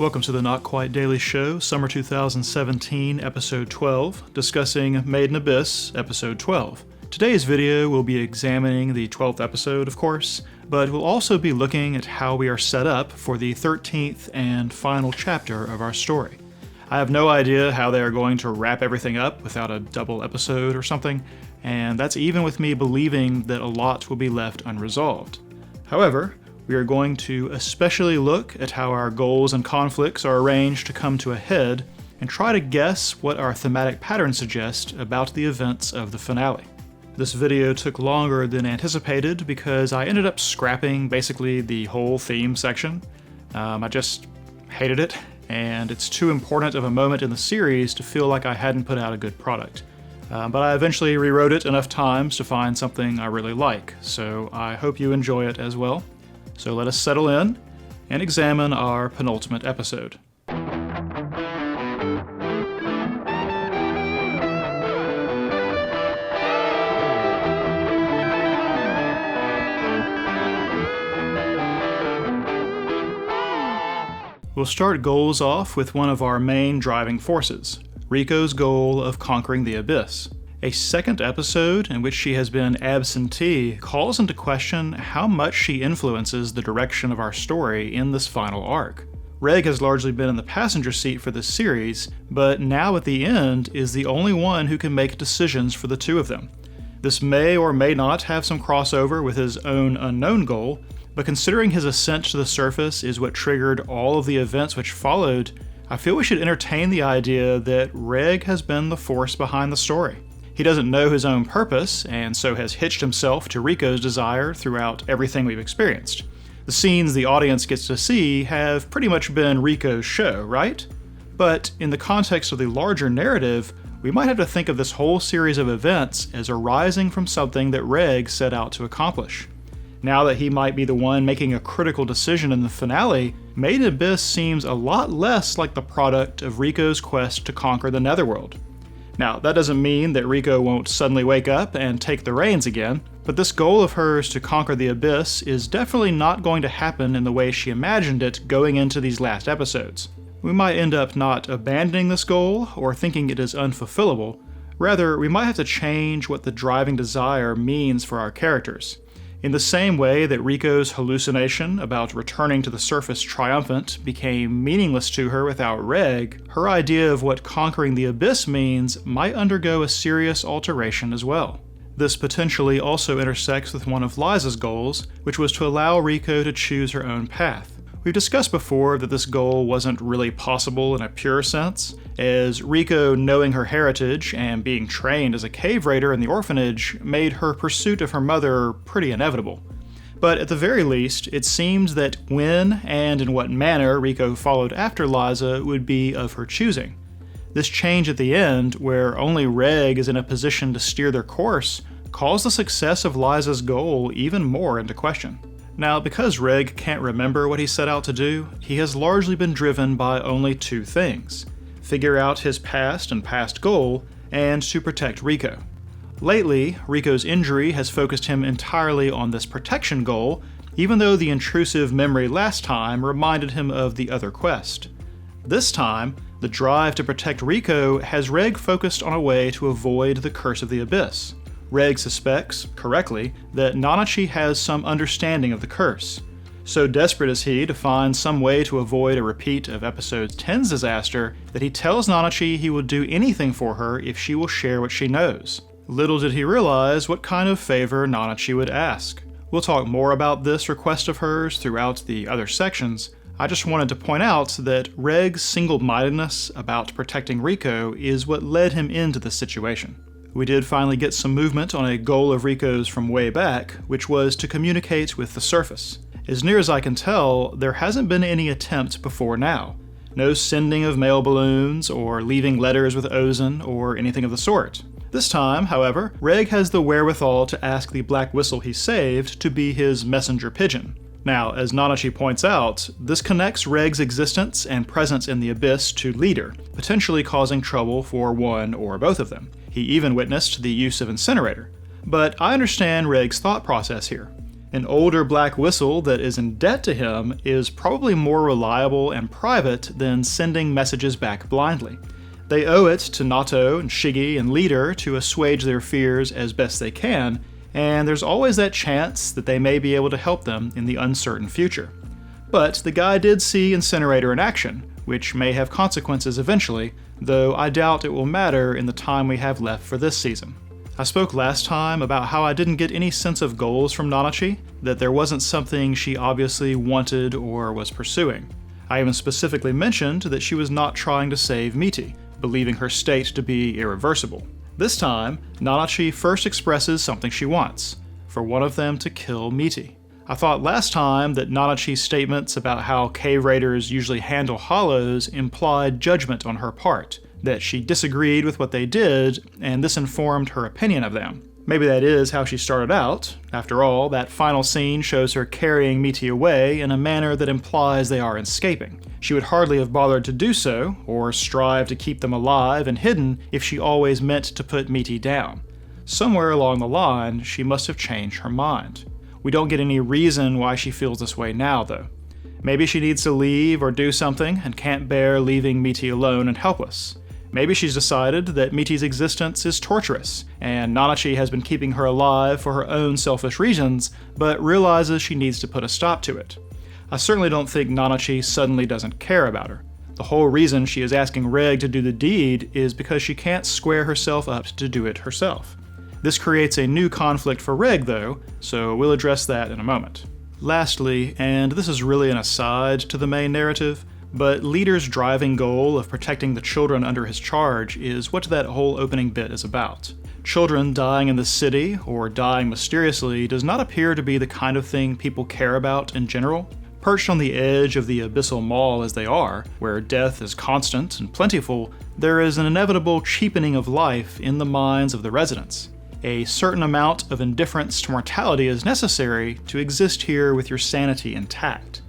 Welcome to the Not Quite Daily Show, Summer 2017, Episode 12, discussing Made in Abyss, Episode 12. Today's video will be examining the 12th episode, of course, but we'll also be looking at how we are set up for the 13th and final chapter of our story. I have no idea how they are going to wrap everything up without a double episode or something, and that's even with me believing that a lot will be left unresolved. However, we are going to especially look at how our goals and conflicts are arranged to come to a head and try to guess what our thematic patterns suggest about the events of the finale. This video took longer than anticipated because I ended up scrapping basically the whole theme section. I just hated it, and it's too important of a moment in the series to feel like I hadn't put out a good product. But I eventually rewrote it enough times to find something I really like, so I hope you enjoy it as well. So let us settle in and examine our penultimate episode. We'll start goals off with one of our main driving forces, Riko's goal of conquering the Abyss. A second episode in which she has been absentee calls into question how much she influences the direction of our story in this final arc. Reg has largely been in the passenger seat for this series, but now at the end is the only one who can make decisions for the two of them. This may or may not have some crossover with his own unknown goal, but considering his ascent to the surface is what triggered all of the events which followed, I feel we should entertain the idea that Reg has been the force behind the story. He doesn't know his own purpose, and so has hitched himself to Riko's desire throughout everything we've experienced. The scenes the audience gets to see have pretty much been Riko's show, right? But in the context of the larger narrative, we might have to think of this whole series of events as arising from something that Reg set out to accomplish. Now that he might be the one making a critical decision in the finale, Made in Abyss seems a lot less like the product of Riko's quest to conquer the Netherworld. Now, that doesn't mean that Riko won't suddenly wake up and take the reins again, but this goal of hers to conquer the Abyss is definitely not going to happen in the way she imagined it going into these last episodes. We might end up not abandoning this goal or thinking it is unfulfillable. Rather, we might have to change what the driving desire means for our characters. In the same way that Riko's hallucination about returning to the surface triumphant became meaningless to her without Reg, her idea of what conquering the Abyss means might undergo a serious alteration as well. This potentially also intersects with one of Liza's goals, which was to allow Riko to choose her own path. We've discussed before that this goal wasn't really possible in a pure sense, as Riko knowing her heritage and being trained as a cave raider in the orphanage made her pursuit of her mother pretty inevitable. But at the very least, it seems that when and in what manner Riko followed after Liza would be of her choosing. This change at the end, where only Reg is in a position to steer their course, calls the success of Liza's goal even more into question. Now, because Reg can't remember what he set out to do, he has largely been driven by only two things: figure out his past and past goal, and to protect Riko. Lately, Riko's injury has focused him entirely on this protection goal, even though the intrusive memory last time reminded him of the other quest. This time, the drive to protect Riko has Reg focused on a way to avoid the Curse of the Abyss. Reg suspects, correctly, that Nanachi has some understanding of the curse. So desperate is he to find some way to avoid a repeat of episode 10's disaster that he tells Nanachi he will do anything for her if she will share what she knows. Little did he realize what kind of favor Nanachi would ask. We'll talk more about this request of hers throughout the other sections. I just wanted to point out that Reg's single-mindedness about protecting Riko is what led him into this situation. We did finally get some movement on a goal of Riko's from way back, which was to communicate with the surface. As near as I can tell, there hasn't been any attempt before now. No sending of mail balloons, or leaving letters with Ozen, or anything of the sort. This time, however, Reg has the wherewithal to ask the black whistle he saved to be his messenger pigeon. Now, as Nanachi points out, this connects Reg's existence and presence in the Abyss to Leader, potentially causing trouble for one or both of them. He even witnessed the use of Incinerator. But I understand Reg's thought process here. An older Black Whistle that is in debt to him is probably more reliable and private than sending messages back blindly. They owe it to Nato and Shiggy and Leader to assuage their fears as best they can, and there's always that chance that they may be able to help them in the uncertain future. But the guy did see Incinerator in action, which may have consequences eventually, though I doubt it will matter in the time we have left for this season. I spoke last time about how I didn't get any sense of goals from Nanachi, that there wasn't something she obviously wanted or was pursuing. I even specifically mentioned that she was not trying to save Miti, believing her state to be irreversible. This time, Nanachi first expresses something she wants, for one of them to kill Miti. I thought last time that Nanachi's statements about how cave raiders usually handle hollows implied judgment on her part, that she disagreed with what they did, and this informed her opinion of them. Maybe that is how she started out. After all, that final scene shows her carrying Miti away in a manner that implies they are escaping. She would hardly have bothered to do so, or strive to keep them alive and hidden if she always meant to put Miti down. Somewhere along the line, she must have changed her mind. We don't get any reason why she feels this way now, though. Maybe she needs to leave or do something and can't bear leaving Miti alone and helpless. Maybe she's decided that Miti's existence is torturous, and Nanachi has been keeping her alive for her own selfish reasons, but realizes she needs to put a stop to it. I certainly don't think Nanachi suddenly doesn't care about her. The whole reason she is asking Reg to do the deed is because she can't square herself up to do it herself. This creates a new conflict for Reg, though, so we'll address that in a moment. Lastly, and this is really an aside to the main narrative, but Leader's driving goal of protecting the children under his charge is what that whole opening bit is about. Children dying in the city, or dying mysteriously, does not appear to be the kind of thing people care about in general. Perched on the edge of the abyssal maw as they are, where death is constant and plentiful, there is an inevitable cheapening of life in the minds of the residents. A certain amount of indifference to mortality is necessary to exist here with your sanity intact.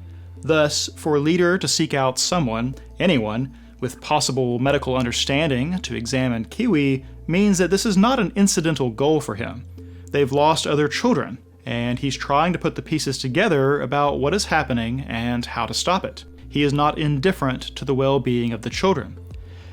Thus, for Leader to seek out someone, anyone, with possible medical understanding to examine Kiwi means that this is not an incidental goal for him. They've lost other children, and he's trying to put the pieces together about what is happening and how to stop it. He is not indifferent to the well-being of the children.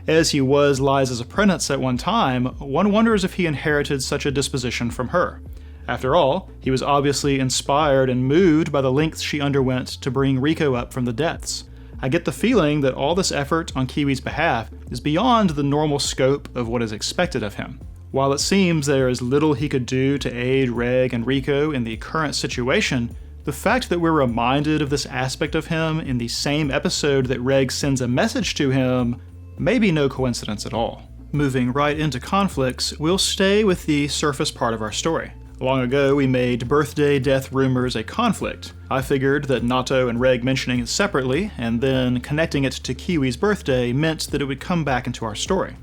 As he was Liza's apprentice at one time, one wonders if he inherited such a disposition from her. After all, he was obviously inspired and moved by the lengths she underwent to bring Rico up from the depths. I get the feeling that all this effort on Kiwi's behalf is beyond the normal scope of what is expected of him. While it seems there is little he could do to aid Reg and Rico in the current situation, the fact that we're reminded of this aspect of him in the same episode that Reg sends a message to him may be no coincidence at all. Moving right into conflicts, we'll stay with the surface part of our story. Long ago, we made birthday death rumors a conflict. I figured that Nato and Reg mentioning it separately, and then connecting it to Kiwi's birthday, meant that it would come back into our story.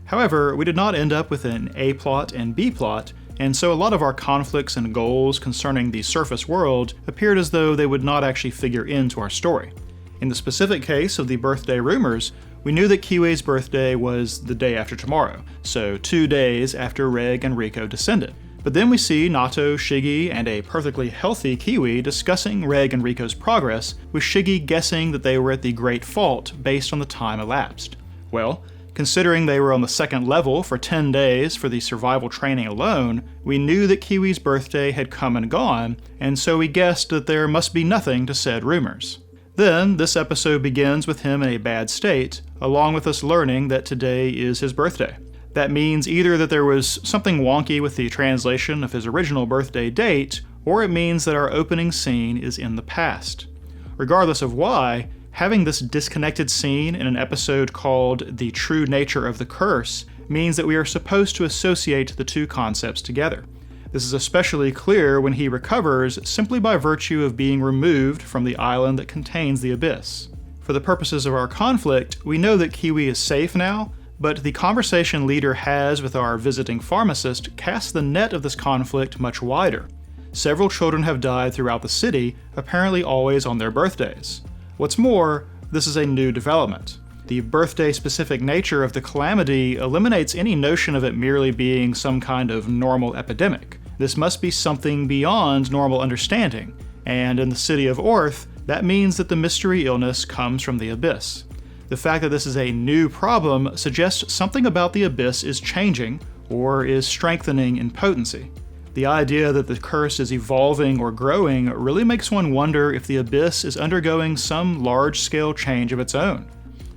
However, we did not end up with an A plot and B plot, and so a lot of our conflicts and goals concerning the surface world appeared as though they would not actually figure into our story. In the specific case of the birthday rumors, we knew that Kiwi's birthday was the day after tomorrow, so 2 days after Reg and Rico descended. But then we see Nato, Shiggy, and a perfectly healthy Kiwi discussing Reg and Rico's progress, with Shiggy guessing that they were at the Great Fault based on the time elapsed. Well, considering they were on the second level for 10 days for the survival training alone, we knew that Kiwi's birthday had come and gone, and so we guessed that there must be nothing to said rumors. Then, this episode begins with him in a bad state, along with us learning that today is his birthday. That means either that there was something wonky with the translation of his original birthday date, or it means that our opening scene is in the past. Regardless of why, having this disconnected scene in an episode called The True Nature of the Curse means that we are supposed to associate the two concepts together. This is especially clear when he recovers simply by virtue of being removed from the island that contains the abyss. For the purposes of our conflict, we know that Kiwi is safe now, but the conversation Leader has with our visiting pharmacist casts the net of this conflict much wider. Several children have died throughout the city, apparently always on their birthdays. What's more, this is a new development. The birthday-specific nature of the calamity eliminates any notion of it merely being some kind of normal epidemic. This must be something beyond normal understanding, and in the city of Orth, that means that the mystery illness comes from the Abyss. The fact that this is a new problem suggests something about the Abyss is changing, or is strengthening in potency. The idea that the curse is evolving or growing really makes one wonder if the Abyss is undergoing some large-scale change of its own.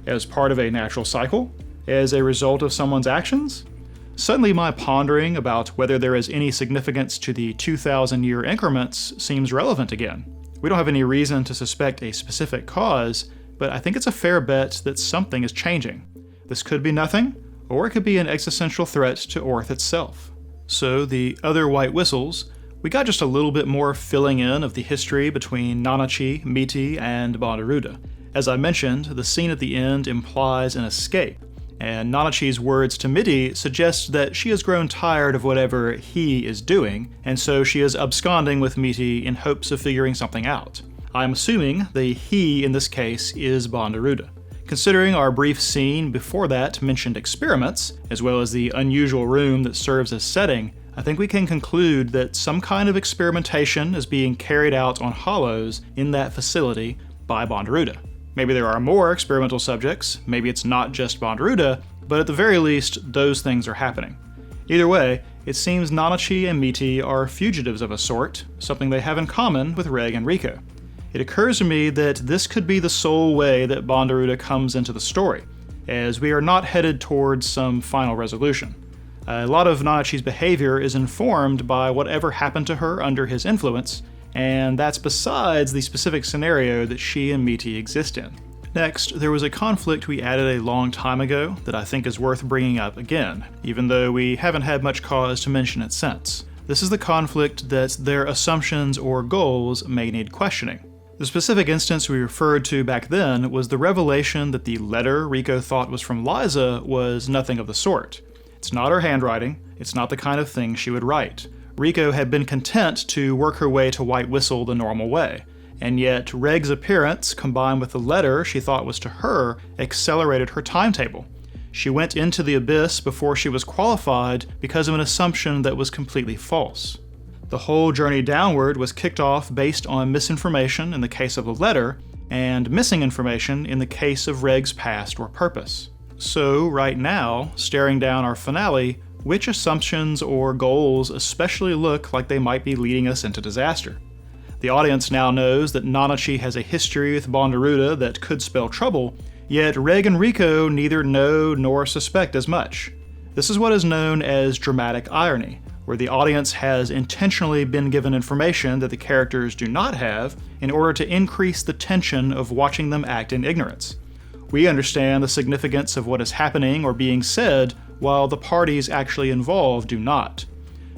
As part of a natural cycle? As a result of someone's actions? Suddenly my pondering about whether there is any significance to the 2,000-year increments seems relevant again. We don't have any reason to suspect a specific cause, but I think it's a fair bet that something is changing. This could be nothing, or it could be an existential threat to Orth itself. So the other white whistles, we got just a little bit more filling in of the history between Nanachi, Miti, and Bondurudda. As I mentioned, the scene at the end implies an escape, and Nanachi's words to Miti suggest that she has grown tired of whatever he is doing, and so she is absconding with Miti in hopes of figuring something out. I'm assuming the he in this case is Bondurudda. Considering our brief scene before that mentioned experiments, as well as the unusual room that serves as setting, I think we can conclude that some kind of experimentation is being carried out on Hollows in that facility by Bondurudda. Maybe there are more experimental subjects, maybe it's not just Bondurudda, but at the very least, those things are happening. Either way, it seems Nanachi and Miti are fugitives of a sort, something they have in common with Reg and Riko. It occurs to me that this could be the sole way that Bondurudda comes into the story, as we are not headed towards some final resolution. A lot of Nanachi's behavior is informed by whatever happened to her under his influence, and that's besides the specific scenario that she and Miti exist in. Next, there was a conflict we added a long time ago that I think is worth bringing up again, even though we haven't had much cause to mention it since. This is the conflict that their assumptions or goals may need questioning. The specific instance we referred to back then was the revelation that the letter Riko thought was from Liza was nothing of the sort. It's not her handwriting, it's not the kind of thing she would write. Riko had been content to work her way to White Whistle the normal way, and yet Reg's appearance, combined with the letter she thought was to her, accelerated her timetable. She went into the Abyss before she was qualified because of an assumption that was completely false. The whole journey downward was kicked off based on misinformation in the case of the letter, and missing information in the case of Reg's past or purpose. So, right now, staring down our finale, which assumptions or goals especially look like they might be leading us into disaster? The audience now knows that Nanachi has a history with Bondurudda that could spell trouble, yet Reg and Riko neither know nor suspect as much. This is what is known as dramatic irony, where the audience has intentionally been given information that the characters do not have in order to increase the tension of watching them act in ignorance. We understand the significance of what is happening or being said, while the parties actually involved do not.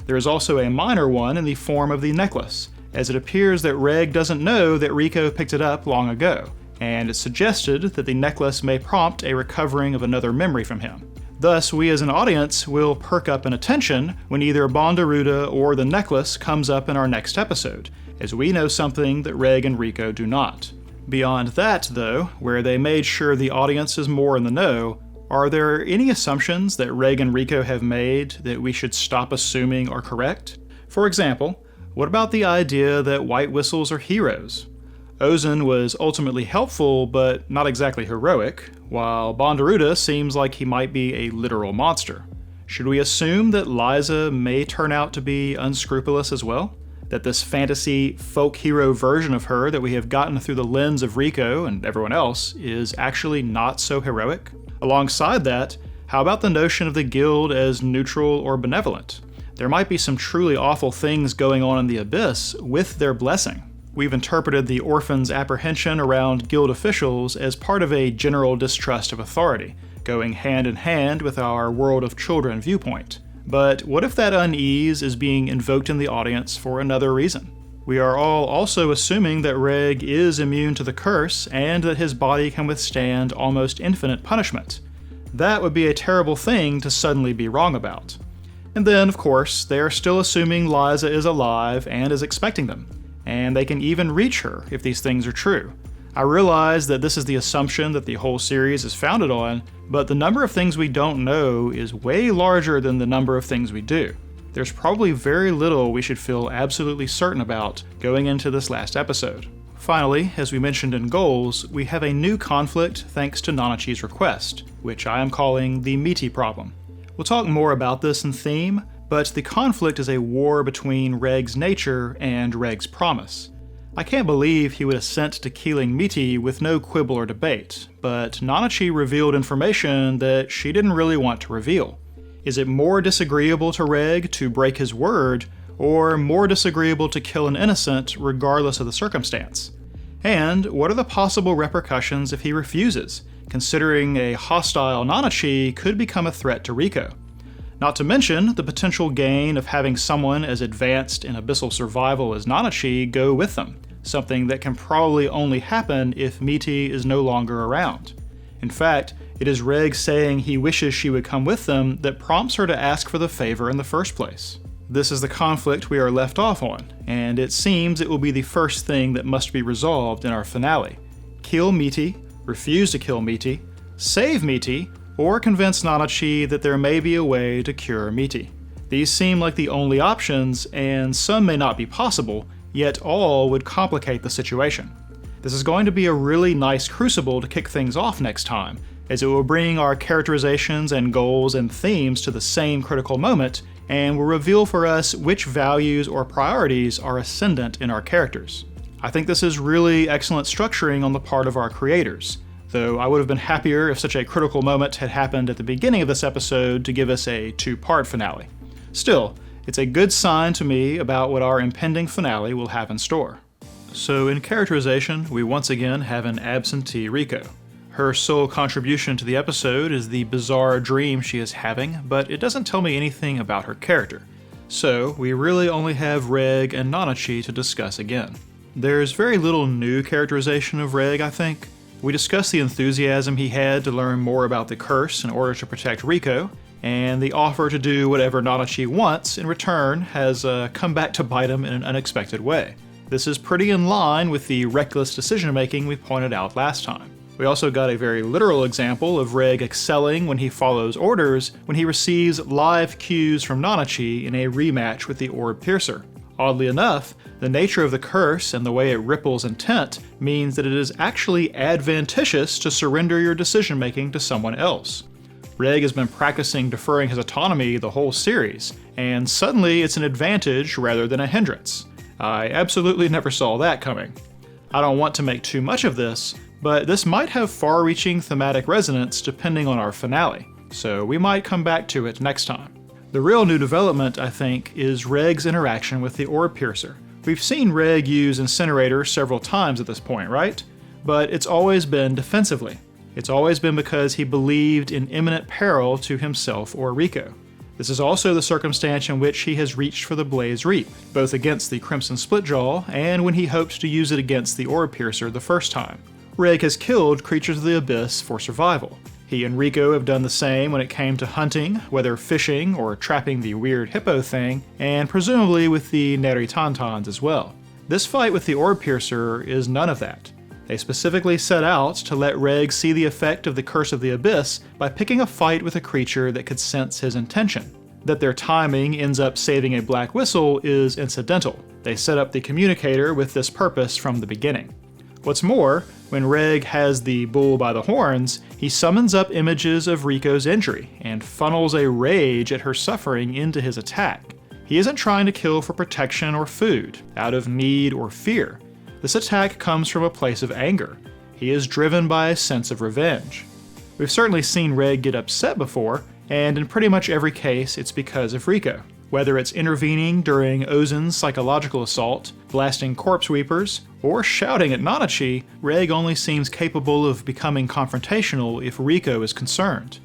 There is also a minor one in the form of the necklace, as it appears that Reg doesn't know that Riko picked it up long ago, and it's suggested that the necklace may prompt a recovering of another memory from him. Thus, we as an audience will perk up in attention when either Bondurudda or the necklace comes up in our next episode, as we know something that Reg and Riko do not. Beyond that, though, where they made sure the audience is more in the know, are there any assumptions that Reg and Riko have made that we should stop assuming are correct? For example, what about the idea that White Whistles are heroes? Ozen was ultimately helpful, but not exactly heroic, while Bondurudda seems like he might be a literal monster. Should we assume that Liza may turn out to be unscrupulous as well? That this fantasy folk hero version of her that we have gotten through the lens of Riko and everyone else is actually not so heroic? Alongside that, how about the notion of the guild as neutral or benevolent? There might be some truly awful things going on in the Abyss with their blessing. We've interpreted the orphans' apprehension around guild officials as part of a general distrust of authority, going hand in hand with our world of children viewpoint. But what if that unease is being invoked in the audience for another reason? We are all also assuming that Reg is immune to the curse and that his body can withstand almost infinite punishment. That would be a terrible thing to suddenly be wrong about. And then, of course, they are still assuming Liza is alive and is expecting them, and they can even reach her if these things are true. I realize that this is the assumption that the whole series is founded on, but the number of things we don't know is way larger than the number of things we do. there's probably very little we should feel absolutely certain about going into this last episode. Finally, as we mentioned in goals, we have a new conflict thanks to Nanachi's request, which I am calling the Miti problem. We'll talk more about this in theme, but the conflict is a war between Reg's nature and Reg's promise. I can't believe he would assent to killing Miti with no quibble or debate, but Nanachi revealed information that she didn't really want to reveal. Is it more disagreeable to Reg to break his word, or more disagreeable to kill an innocent regardless of the circumstance? And what are the possible repercussions if he refuses, considering a hostile Nanachi could become a threat to Riko? Not to mention the potential gain of having someone as advanced in abyssal survival as Nanachi go with them, something that can probably only happen if Miti is no longer around. In fact, it is Reg saying he wishes she would come with them that prompts her to ask for the favor in the first place. This is the conflict we are left off on, and it seems it will be the first thing that must be resolved in our finale. Kill Miti, refuse to kill Miti, save Miti, or convince Nanachi that there may be a way to cure Miti. These seem like the only options, and some may not be possible, yet all would complicate the situation. This is going to be a really nice crucible to kick things off next time, as it will bring our characterizations and goals and themes to the same critical moment, and will reveal for us which values or priorities are ascendant in our characters. I think this is really excellent structuring on the part of our creators, though I would have been happier if such a critical moment had happened at the beginning of this episode to give us a two-part finale. Still, it's a good sign to me about what our impending finale will have in store. So in characterization, we once again have an absentee Riko. Her sole contribution to the episode is the bizarre dream she is having, but it doesn't tell me anything about her character. So we really only have Reg and Nanachi to discuss again. There's very little new characterization of Reg, I think. We discussed the enthusiasm he had to learn more about the curse in order to protect Riko, and the offer to do whatever Nanachi wants in return has come back to bite him in an unexpected way. This is pretty in line with the reckless decision-making we pointed out last time. We also got a very literal example of Reg excelling when he follows orders when he receives live cues from Nanachi in a rematch with the Orb Piercer. Oddly enough, the nature of the curse and the way it ripples intent means that it is actually advantageous to surrender your decision-making to someone else. Reg has been practicing deferring his autonomy the whole series, and suddenly it's an advantage rather than a hindrance. I absolutely never saw that coming. I don't want to make too much of this, but this might have far-reaching thematic resonance depending on our finale, so we might come back to it next time. The real new development, I think, is Reg's interaction with the Orb Piercer. We've seen Reg use Incinerator several times at this point, right? But it's always been defensively. It's always been because he believed in imminent peril to himself or Riko. This is also the circumstance in which he has reached for the Blaze Reap, both against the Crimson Splitjaw and when he hoped to use it against the Orb Piercer the first time. Reg has killed creatures of the Abyss for survival. He and Riko have done the same when it came to hunting, whether fishing or trapping the weird hippo thing, and presumably with the Neritantans as well. This fight with the Orb Piercer is none of that. They specifically set out to let Reg see the effect of the Curse of the Abyss by picking a fight with a creature that could sense his intention. That their timing ends up saving a Black Whistle is incidental. They set up the communicator with this purpose from the beginning. What's more, when Reg has the bull by the horns, he summons up images of Riko's injury and funnels a rage at her suffering into his attack. He isn't trying to kill for protection or food, out of need or fear. This attack comes from a place of anger. He is driven by a sense of revenge. We've certainly seen Reg get upset before, and in pretty much every case it's because of Riko. Whether it's intervening during Ozen's psychological assault, blasting corpse weepers, or shouting at Nanachi, Reg only seems capable of becoming confrontational if Riko is concerned.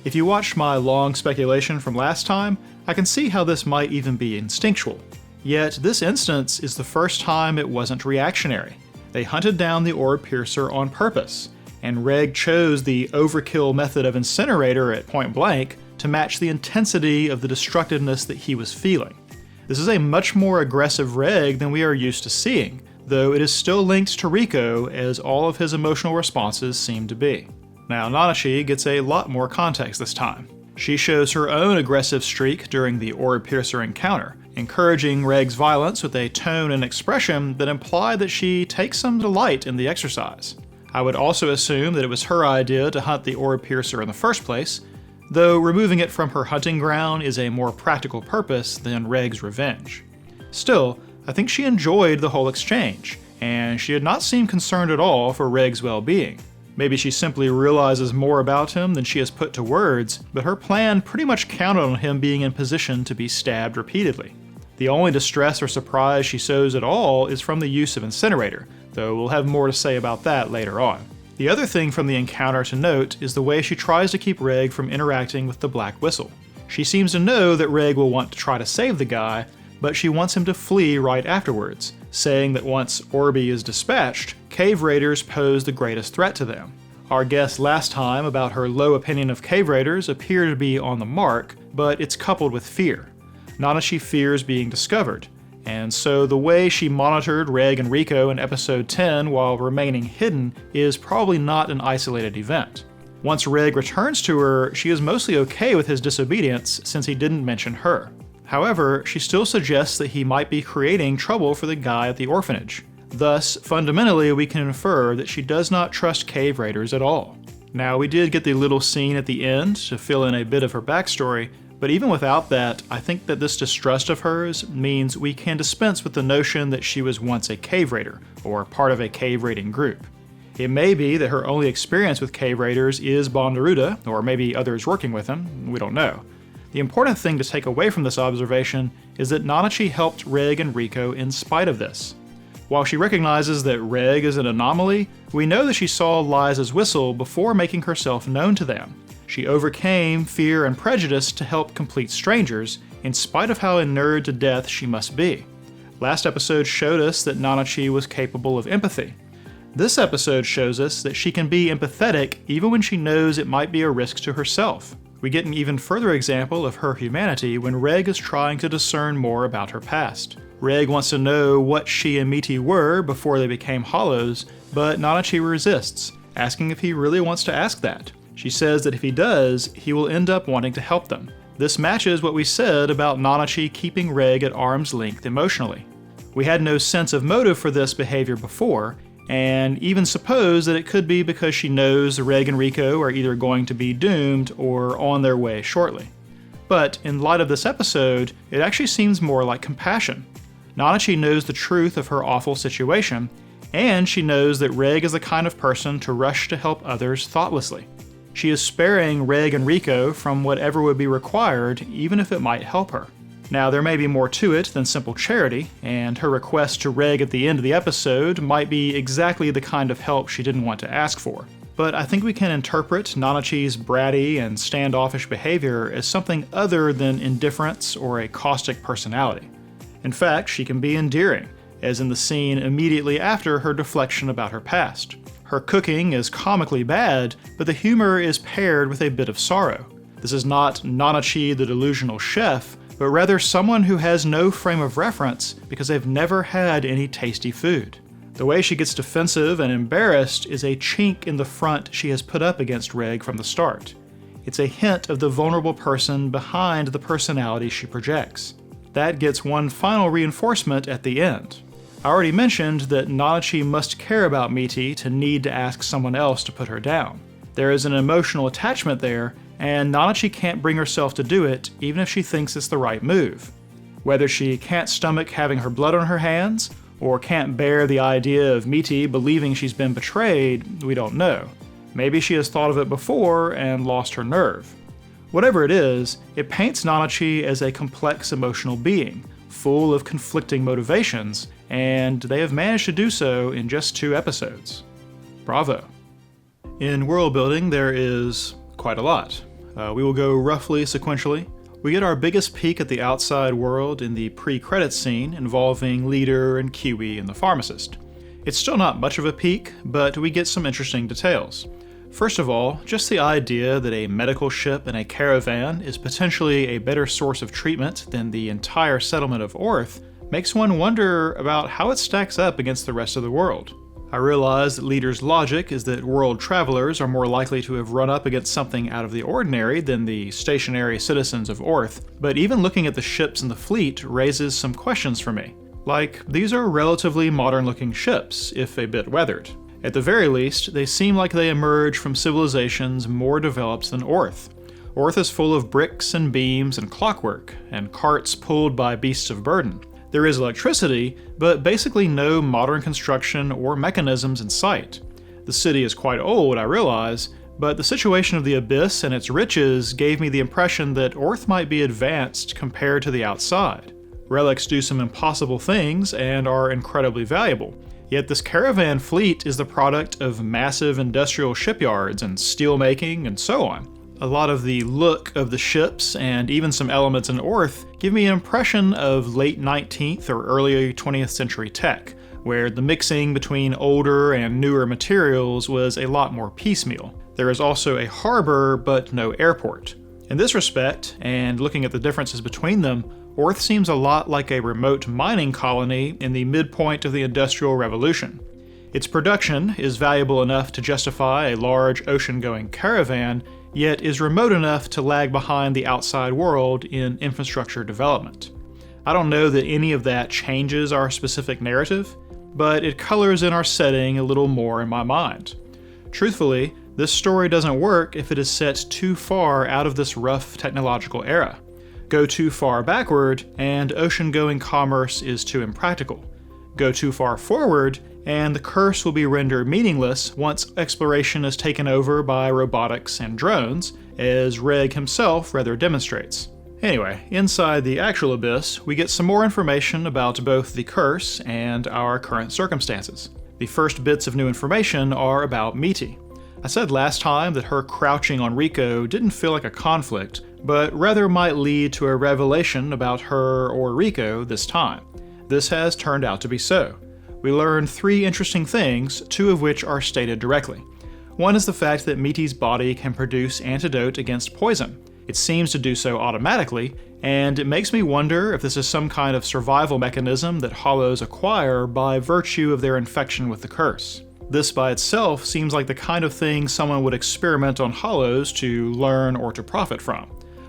If you watched my long speculation from last time, I can see how this might even be instinctual. Yet this instance is the first time it wasn't reactionary. They hunted down the Orb Piercer on purpose, and Reg chose the overkill method of Incinerator at point blank to match the intensity of the destructiveness that he was feeling. This is a much more aggressive Reg than we are used to seeing, though it is still linked to Riko as all of his emotional responses seem to be. Now Nanachi gets a lot more context this time. She shows her own aggressive streak during the Ore-Piercer encounter, encouraging Reg's violence with a tone and expression that imply that she takes some delight in the exercise. I would also assume that it was her idea to hunt the Ore-Piercer in the first place, though removing it from her hunting ground is a more practical purpose than Reg's revenge. Still, I think she enjoyed the whole exchange, and she did not seem concerned at all for Reg's well-being. Maybe she simply realizes more about him than she has put to words, but her plan pretty much counted on him being in position to be stabbed repeatedly. The only distress or surprise she shows at all is from the use of Incinerator, though we'll have more to say about that later on. The other thing from the encounter to note is the way she tries to keep Reg from interacting with the Black Whistle. She seems to know that Reg will want to try to save the guy, but she wants him to flee right afterwards, saying that once Orby is dispatched, cave raiders pose the greatest threat to them. Our guess last time about her low opinion of cave raiders appear to be on the mark, but it's coupled with fear. Nanachi fears being discovered, and so the way she monitored Reg and Rico in episode 10 while remaining hidden is probably not an isolated event. Once Reg returns to her, she is mostly okay with his disobedience since he didn't mention her. However, she still suggests that he might be creating trouble for the guy at the orphanage. Thus, fundamentally, we can infer that she does not trust cave raiders at all. Now, we did get the little scene at the end to fill in a bit of her backstory, but even without that, I think that this distrust of hers means we can dispense with the notion that she was once a cave raider, or part of a cave raiding group. It may be that her only experience with cave raiders is Bondaruda, or maybe others working with him, we don't know. The important thing to take away from this observation is that Nanachi helped Reg and Rico in spite of this. While she recognizes that Reg is an anomaly, we know that she saw Liza's whistle before making herself known to them. She overcame fear and prejudice to help complete strangers, in spite of how inured to death she must be. Last episode showed us that Nanachi was capable of empathy. This episode shows us that she can be empathetic even when she knows it might be a risk to herself. We get an even further example of her humanity when Reg is trying to discern more about her past. Reg wants to know what she and Miti were before they became hollows, but Nanachi resists, asking if he really wants to ask that. She says that if he does, he will end up wanting to help them. This matches what we said about Nanachi keeping Reg at arm's length emotionally. We had no sense of motive for this behavior before, and even suppose that it could be because she knows Reg and Rico are either going to be doomed or on their way shortly. But in light of this episode, it actually seems more like compassion. Nanachi knows the truth of her awful situation, and she knows that Reg is the kind of person to rush to help others thoughtlessly. She is sparing Reg and Rico from whatever would be required, even if it might help her. Now, there may be more to it than simple charity, and her request to Reg at the end of the episode might be exactly the kind of help she didn't want to ask for. But I think we can interpret Nanachi's bratty and standoffish behavior as something other than indifference or a caustic personality. In fact, she can be endearing, as in the scene immediately after her deflection about her past. Her cooking is comically bad, but the humor is paired with a bit of sorrow. This is not Nanachi the delusional chef, but rather someone who has no frame of reference because they've never had any tasty food. The way she gets defensive and embarrassed is a chink in the front she has put up against Reg from the start. It's a hint of the vulnerable person behind the personality she projects. That gets one final reinforcement at the end. I already mentioned that Nanachi must care about Miti to need to ask someone else to put her down. There is an emotional attachment there, and Nanachi can't bring herself to do it even if she thinks it's the right move. Whether she can't stomach having her blood on her hands, or can't bear the idea of Miti believing she's been betrayed, we don't know. Maybe she has thought of it before and lost her nerve. Whatever it is, it paints Nanachi as a complex emotional being, full of conflicting motivations, and they have managed to do so in just 2 episodes. Bravo. In world building, there is quite a lot. We will go roughly sequentially. We get our biggest peek at the outside world in the pre-credits scene involving Leader and Kiwi and the pharmacist. It's still not much of a peek, but we get some interesting details. First of all, just the idea that a medical ship and a caravan is potentially a better source of treatment than the entire settlement of Orth makes one wonder about how it stacks up against the rest of the world. I realize that Leader's logic is that world travelers are more likely to have run up against something out of the ordinary than the stationary citizens of Orth, but even looking at the ships in the fleet raises some questions for me. Like, these are relatively modern-looking ships, if a bit weathered. At the very least, they seem like they emerge from civilizations more developed than Orth. Orth is full of bricks and beams and clockwork, and carts pulled by beasts of burden. There is electricity, but basically no modern construction or mechanisms in sight. The city is quite old, I realize, but the situation of the Abyss and its riches gave me the impression that Orth might be advanced compared to the outside. Relics do some impossible things and are incredibly valuable, yet this caravan fleet is the product of massive industrial shipyards and steelmaking and so on. A lot of the look of the ships and even some elements in Orth give me an impression of late 19th or early 20th century tech, where the mixing between older and newer materials was a lot more piecemeal. There is also a harbor, but no airport. In this respect, and looking at the differences between them, Orth seems a lot like a remote mining colony in the midpoint of the Industrial Revolution. Its production is valuable enough to justify a large ocean-going caravan, yet is remote enough to lag behind the outside world in infrastructure development. I don't know that any of that changes our specific narrative, but it colors in our setting a little more in my mind. Truthfully, this story doesn't work if it is set too far out of this rough technological era. Go too far backward, and ocean-going commerce is too impractical. Go too far forward, and the curse will be rendered meaningless once exploration is taken over by robotics and drones, as Reg himself rather demonstrates. Anyway, inside the actual Abyss, we get some more information about both the curse and our current circumstances. The first bits of new information are about Meaty. I said last time that her crouching on Rico didn't feel like a conflict, but rather might lead to a revelation about her or Rico this time. This has turned out to be so. We learn 3 interesting things, 2 of which are stated directly. One is the fact that Meaty's body can produce antidote against poison. It seems to do so automatically, and it makes me wonder if this is some kind of survival mechanism that Hollows acquire by virtue of their infection with the curse. This by itself seems like the kind of thing someone would experiment on Hollows to learn or to profit from.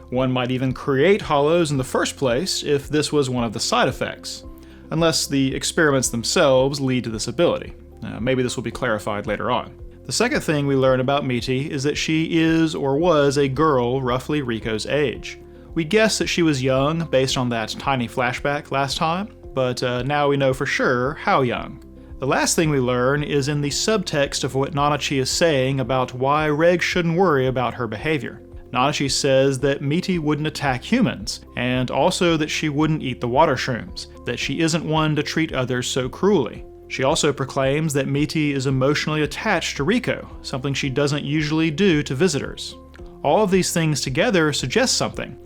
One might even create Hollows in the first place if this was one of the side effects, unless the experiments themselves lead to this ability. Maybe this will be clarified later on. The second thing we learn about Meaty is that she is or was a girl roughly Rico's age. We guessed that she was young based on that tiny flashback last time, but now we know for sure how young. The last thing we learn is in the subtext of what Nanachi is saying about why Reg shouldn't worry about her behavior. Nanachi says that Meaty wouldn't attack humans, and also that she wouldn't eat the water shrooms, that she isn't one to treat others so cruelly. She also proclaims that Meaty is emotionally attached to Rico, something she doesn't usually do to visitors. All of these things together suggest something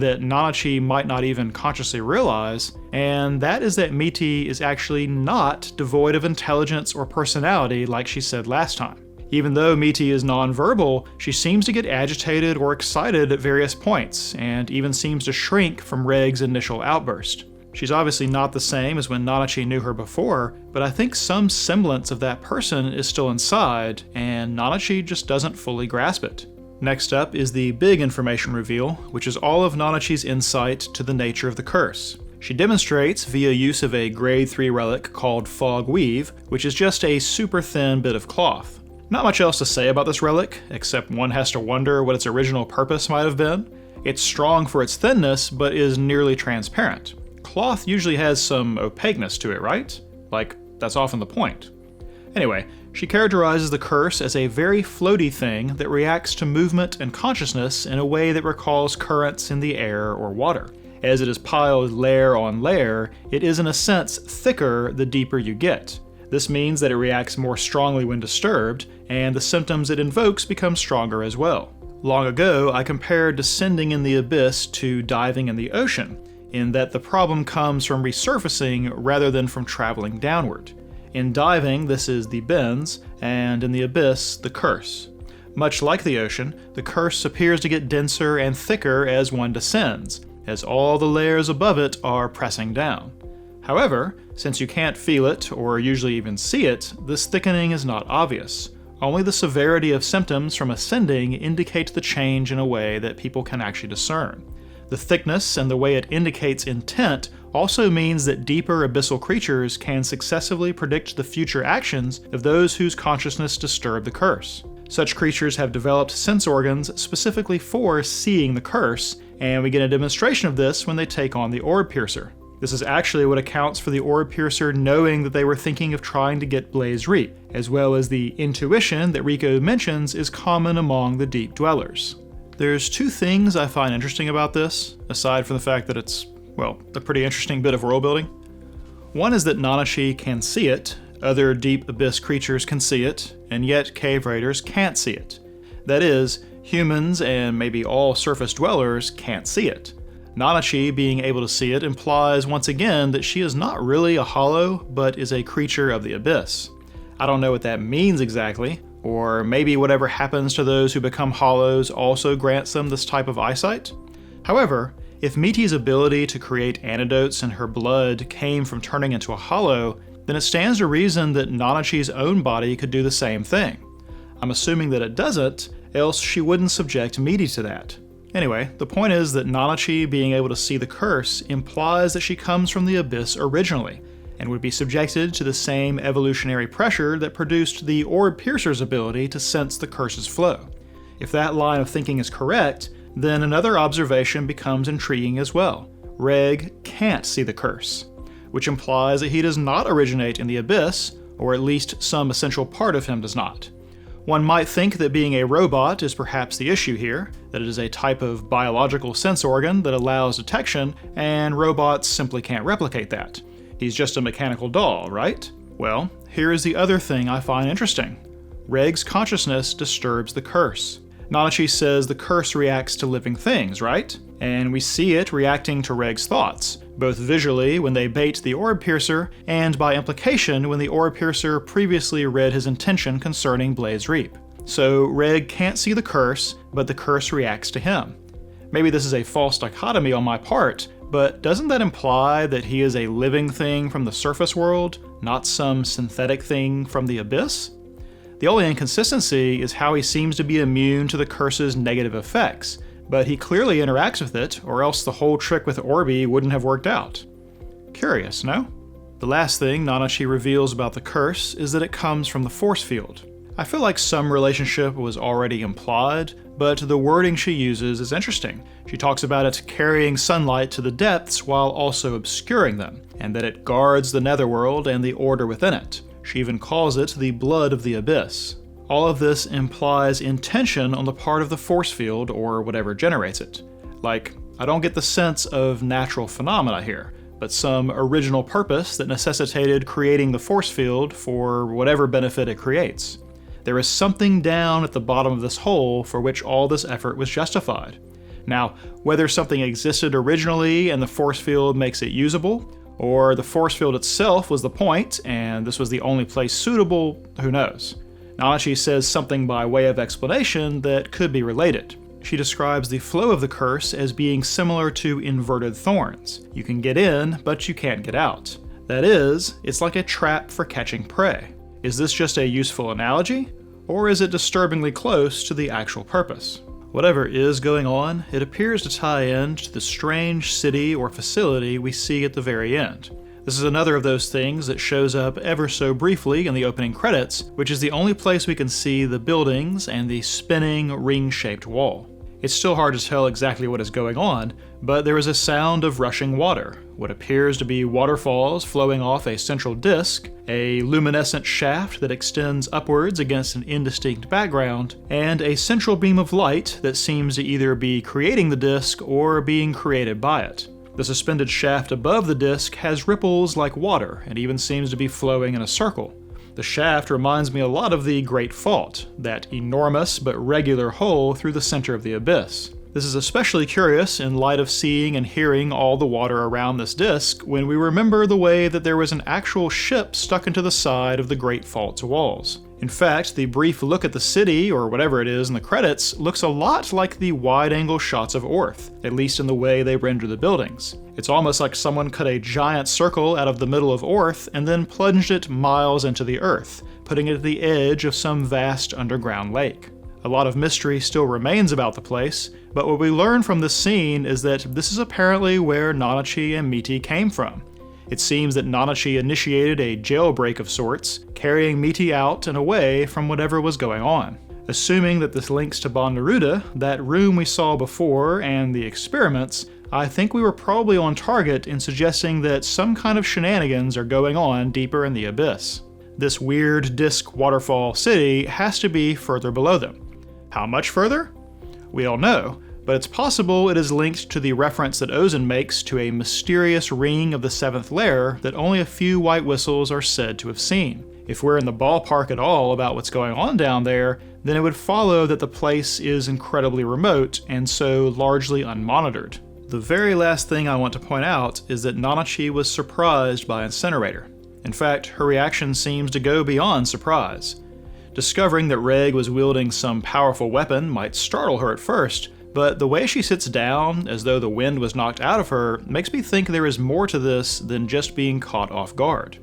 that Nanachi might not even consciously realize, and that is that Meaty is actually not devoid of intelligence or personality like she said last time. Even though Meaty is nonverbal, she seems to get agitated or excited at various points, and even seems to shrink from Reg's initial outburst. She's obviously not the same as when Nanachi knew her before, but I think some semblance of that person is still inside, and Nanachi just doesn't fully grasp it. Next up is the big information reveal, which is all of Nanachi's insight to the nature of the curse. She demonstrates via use of a grade 3 relic called Fog Weave, which is just a super thin bit of cloth. Not much else to say about this relic, except one has to wonder what its original purpose might have been. It's strong for its thinness, but is nearly transparent. Cloth usually has some opaqueness to it, right? Like, that's often the point. Anyway, she characterizes the curse as a very floaty thing that reacts to movement and consciousness in a way that recalls currents in the air or water. As it is piled layer on layer, it is in a sense thicker the deeper you get. This means that it reacts more strongly when disturbed, and the symptoms it invokes become stronger as well. Long ago, I compared descending in the abyss to diving in the ocean, in that the problem comes from resurfacing rather than from traveling downward. In diving, this is the bends, and in the abyss, the curse. Much like the ocean, the curse appears to get denser and thicker as one descends, as all the layers above it are pressing down. However, since you can't feel it or usually even see it, this thickening is not obvious. Only the severity of symptoms from ascending indicate the change in a way that people can actually discern. The thickness and the way it indicates intent also means that deeper abyssal creatures can successively predict the future actions of those whose consciousness disturbed the curse. Such creatures have developed sense organs specifically for seeing the curse, and we get a demonstration of this when they take on the Orb Piercer. This is actually what accounts for the Orb Piercer knowing that they were thinking of trying to get Blaze Reap, as well as the intuition that Rico mentions is common among the Deep Dwellers. There's two things I find interesting about this, aside from the fact that it's, well, a pretty interesting bit of world building. One is that Nanachi can see it, other Deep Abyss creatures can see it, and yet Cave Raiders can't see it. That is, humans and maybe all surface dwellers can't see it. Nanachi being able to see it implies once again that she is not really a hollow, but is a creature of the Abyss. I don't know what that means exactly, or maybe whatever happens to those who become hollows also grants them this type of eyesight. However, if Miti's ability to create antidotes in her blood came from turning into a hollow, then it stands to reason that Nanachi's own body could do the same thing. I'm assuming that it doesn't, else she wouldn't subject Miti to that. Anyway, the point is that Nanachi being able to see the curse implies that she comes from the Abyss originally, and would be subjected to the same evolutionary pressure that produced the Orb Piercer's ability to sense the curse's flow. If that line of thinking is correct, then another observation becomes intriguing as well. Reg can't see the curse, which implies that he does not originate in the Abyss, or at least some essential part of him does not. One might think that being a robot is perhaps the issue here, that it is a type of biological sense organ that allows detection, and robots simply can't replicate that. He's just a mechanical doll, right? Well, here is the other thing I find interesting. Reg's consciousness disturbs the curse. Nanachi says the curse reacts to living things, right? And we see it reacting to Reg's thoughts, both visually when they bait the Orb Piercer, and by implication when the Orb Piercer previously read his intention concerning Blaze Reap. So Reg can't see the curse, but the curse reacts to him. Maybe this is a false dichotomy on my part, but doesn't that imply that he is a living thing from the surface world, not some synthetic thing from the Abyss? The only inconsistency is how he seems to be immune to the curse's negative effects, but he clearly interacts with it, or else the whole trick with Orby wouldn't have worked out. Curious, no? The last thing Nanachi reveals about the curse is that it comes from the force field. I feel like some relationship was already implied, but the wording she uses is interesting. She talks about it carrying sunlight to the depths while also obscuring them, and that it guards the netherworld and the order within it. She even calls it the blood of the Abyss. All of this implies intention on the part of the force field or whatever generates it. Like, I don't get the sense of natural phenomena here, but some original purpose that necessitated creating the force field for whatever benefit it creates. There is something down at the bottom of this hole for which all this effort was justified. Now, whether something existed originally and the force field makes it usable, or the force field itself was the point and this was the only place suitable, who knows? Nanachi says something by way of explanation that could be related. She describes the flow of the curse as being similar to inverted thorns. You can get in, but you can't get out. That is, it's like a trap for catching prey. Is this just a useful analogy? Or is it disturbingly close to the actual purpose? Whatever is going on, it appears to tie in to the strange city or facility we see at the very end. This is another of those things that shows up ever so briefly in the opening credits, which is the only place we can see the buildings and the spinning ring-shaped wall. It's still hard to tell exactly what is going on, but there is a sound of rushing water, what appears to be waterfalls flowing off a central disc, a luminescent shaft that extends upwards against an indistinct background, and a central beam of light that seems to either be creating the disc or being created by it. The suspended shaft above the disc has ripples like water and even seems to be flowing in a circle. The shaft reminds me a lot of the Great Fault, that enormous but regular hole through the center of the Abyss. This is especially curious in light of seeing and hearing all the water around this disc when we remember the way that there was an actual ship stuck into the side of the Great Fault's walls. In fact, the brief look at the city, or whatever it is in the credits, looks a lot like the wide-angle shots of Orth, at least in the way they render the buildings. It's almost like someone cut a giant circle out of the middle of Orth and then plunged it miles into the earth, putting it at the edge of some vast underground lake. A lot of mystery still remains about the place, but what we learn from this scene is that this is apparently where Nanachi and Miti came from. It seems that Nanachi initiated a jailbreak of sorts, carrying Miti out and away from whatever was going on. Assuming that this links to Bon Neruda, that room we saw before, and the experiments, I think we were probably on target in suggesting that some kind of shenanigans are going on deeper in the abyss. This weird disc waterfall city has to be further below them. How much further? We don't know, but it's possible it is linked to the reference that Ozen makes to a mysterious ring of the seventh layer that only a few white whistles are said to have seen. If we're in the ballpark at all about what's going on down there, then it would follow that the place is incredibly remote and so largely unmonitored. The very last thing I want to point out is that Nanachi was surprised by Incinerator. In fact, her reaction seems to go beyond surprise. Discovering that Reg was wielding some powerful weapon might startle her at first, but the way she sits down, as though the wind was knocked out of her, makes me think there is more to this than just being caught off guard.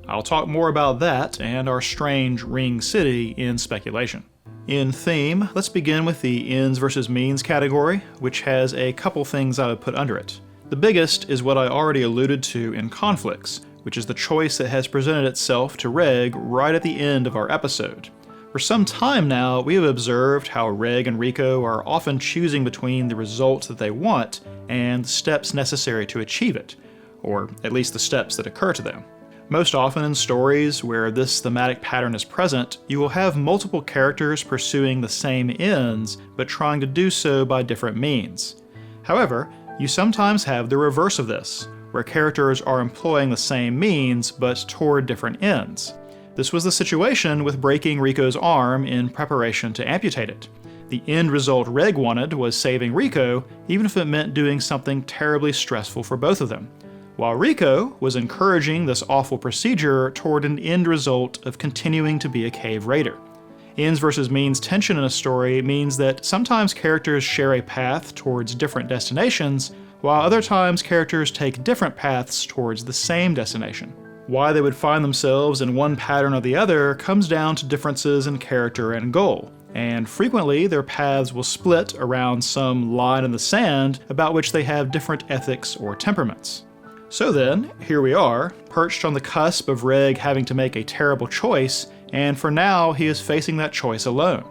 I'll talk more about that and our strange Ring City in speculation. In theme, let's begin with the ends versus means category, which has a couple things I would put under it. The biggest is what I already alluded to in conflicts, which is the choice that has presented itself to Reg right at the end of our episode. For some time now, we have observed how Reg and Riko are often choosing between the result that they want and the steps necessary to achieve it, or at least the steps that occur to them. Most often in stories where this thematic pattern is present, you will have multiple characters pursuing the same ends, but trying to do so by different means. However, you sometimes have the reverse of this, where characters are employing the same means, but toward different ends. This was the situation with breaking Riko's arm in preparation to amputate it. The end result Reg wanted was saving Riko, even if it meant doing something terribly stressful for both of them, while Riko was encouraging this awful procedure toward an end result of continuing to be a cave raider. Ends versus means tension in a story means that sometimes characters share a path towards different destinations, while other times characters take different paths towards the same destination. Why they would find themselves in one pattern or the other comes down to differences in character and goal, and frequently their paths will split around some line in the sand about which they have different ethics or temperaments. So then, here we are, perched on the cusp of Reg having to make a terrible choice, and for now he is facing that choice alone.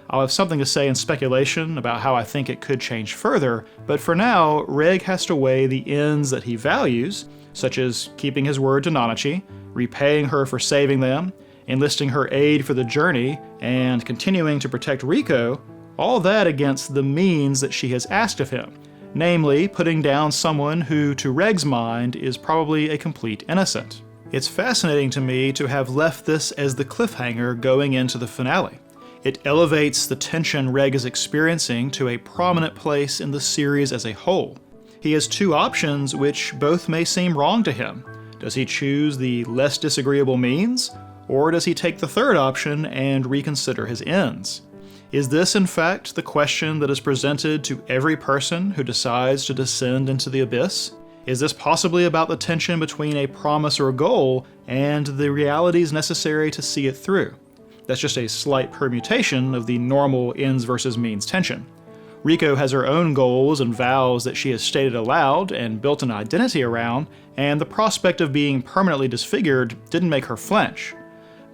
I'll have something to say in speculation about how I think it could change further, but for now, Reg has to weigh the ends that he values, such as keeping his word to Nanachi, repaying her for saving them, enlisting her aid for the journey, and continuing to protect Riko, all that against the means that she has asked of him, namely putting down someone who, to Reg's mind, is probably a complete innocent. It's fascinating to me to have left this as the cliffhanger going into the finale. It elevates the tension Reg is experiencing to a prominent place in the series as a whole. He has two options which both may seem wrong to him. Does he choose the less disagreeable means, or does he take the third option and reconsider his ends? Is this in fact the question that is presented to every person who decides to descend into the abyss? Is this possibly about the tension between a promise or goal and the realities necessary to see it through? That's just a slight permutation of the normal ends versus means tension. Riko has her own goals and vows that she has stated aloud and built an identity around, and the prospect of being permanently disfigured didn't make her flinch.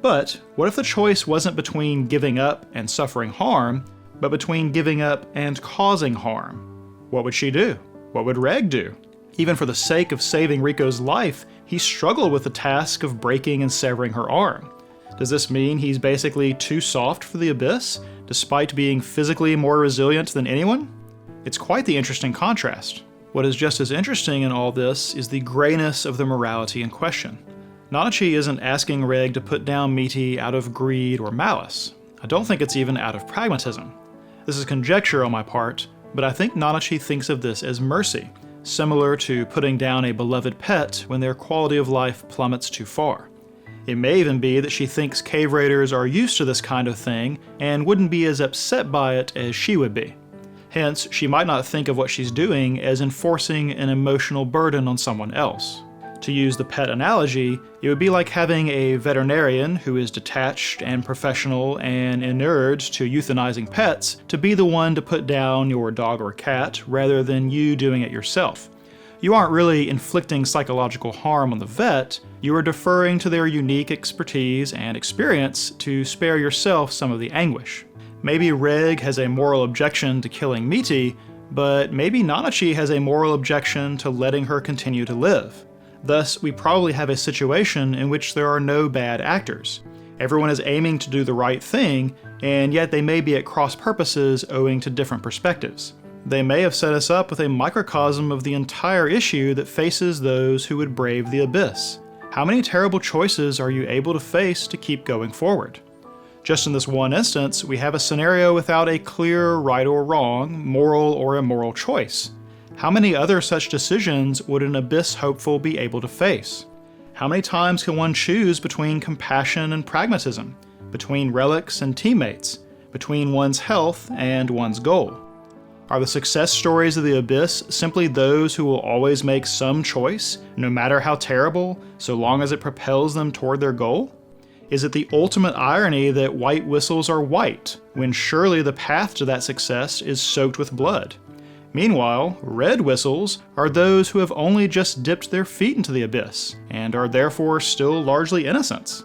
But what if the choice wasn't between giving up and suffering harm, but between giving up and causing harm? What would she do? What would Reg do? Even for the sake of saving Riko's life, he struggled with the task of breaking and severing her arm. Does this mean he's basically too soft for the abyss, despite being physically more resilient than anyone? It's quite the interesting contrast. What is just as interesting in all this is the grayness of the morality in question. Nanachi isn't asking Reg to put down Miti out of greed or malice. I don't think it's even out of pragmatism. This is conjecture on my part, but I think Nanachi thinks of this as mercy, similar to putting down a beloved pet when their quality of life plummets too far. It may even be that she thinks cave raiders are used to this kind of thing and wouldn't be as upset by it as she would be. Hence, she might not think of what she's doing as enforcing an emotional burden on someone else. To use the pet analogy, it would be like having a veterinarian who is detached and professional and inured to euthanizing pets to be the one to put down your dog or cat rather than you doing it yourself. You aren't really inflicting psychological harm on the vet, you are deferring to their unique expertise and experience to spare yourself some of the anguish. Maybe Reg has a moral objection to killing Miti, but maybe Nanachi has a moral objection to letting her continue to live. Thus, we probably have a situation in which there are no bad actors. Everyone is aiming to do the right thing, and yet they may be at cross purposes owing to different perspectives. They may have set us up with a microcosm of the entire issue that faces those who would brave the abyss. How many terrible choices are you able to face to keep going forward? Just in this one instance, we have a scenario without a clear right or wrong, moral or immoral choice. How many other such decisions would an abyss hopeful be able to face? How many times can one choose between compassion and pragmatism, between relics and teammates, between one's health and one's goal? Are the success stories of the abyss simply those who will always make some choice, no matter how terrible, so long as it propels them toward their goal? Is it the ultimate irony that white whistles are white, when surely the path to that success is soaked with blood? Meanwhile, red whistles are those who have only just dipped their feet into the abyss, and are therefore still largely innocents.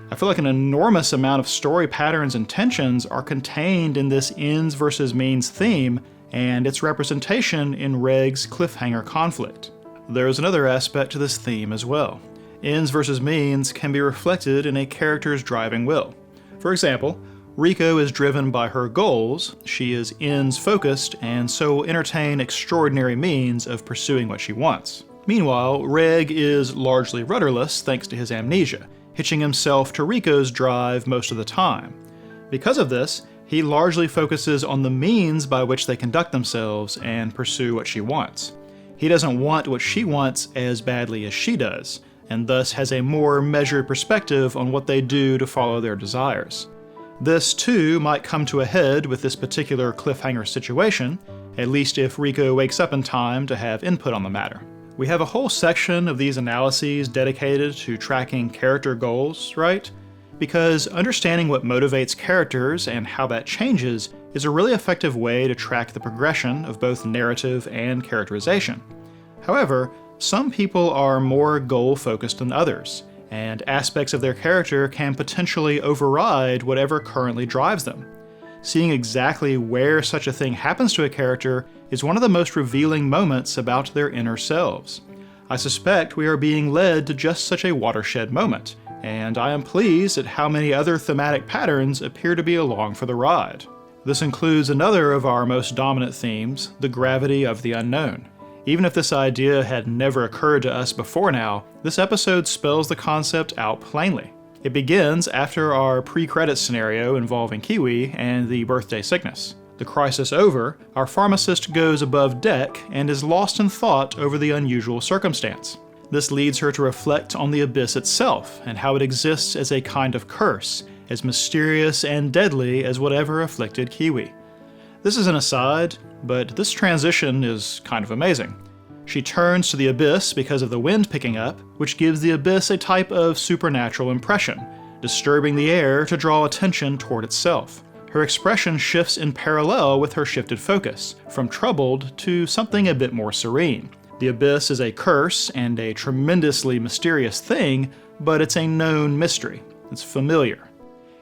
I feel like an enormous amount of story patterns and tensions are contained in this ends versus means theme, and its representation in Reg's cliffhanger conflict. There is another aspect to this theme as well. Ends versus means can be reflected in a character's driving will. For example, Riko is driven by her goals, she is ends-focused, and so will entertain extraordinary means of pursuing what she wants. Meanwhile, Reg is largely rudderless thanks to his amnesia, hitching himself to Riko's drive most of the time. Because of this, he largely focuses on the means by which they conduct themselves and pursue what she wants. He doesn't want what she wants as badly as she does, and thus has a more measured perspective on what they do to follow their desires. This, too, might come to a head with this particular cliffhanger situation, at least if Riko wakes up in time to have input on the matter. We have a whole section of these analyses dedicated to tracking character goals, right? Because understanding what motivates characters and how that changes is a really effective way to track the progression of both narrative and characterization. However, some people are more goal-focused than others, and aspects of their character can potentially override whatever currently drives them. Seeing exactly where such a thing happens to a character is one of the most revealing moments about their inner selves. I suspect we are being led to just such a watershed moment, and I am pleased at how many other thematic patterns appear to be along for the ride. This includes another of our most dominant themes, the gravity of the unknown. Even if this idea had never occurred to us before now, this episode spells the concept out plainly. It begins after our pre-credit scenario involving Kiwi and the birthday sickness. The crisis over, our pharmacist goes above deck and is lost in thought over the unusual circumstance. This leads her to reflect on the abyss itself and how it exists as a kind of curse, as mysterious and deadly as whatever afflicted Kiwi. This is an aside, but this transition is kind of amazing. She turns to the abyss because of the wind picking up, which gives the abyss a type of supernatural impression, disturbing the air to draw attention toward itself. Her expression shifts in parallel with her shifted focus, from troubled to something a bit more serene. The abyss is a curse and a tremendously mysterious thing, but it's a known mystery. It's familiar.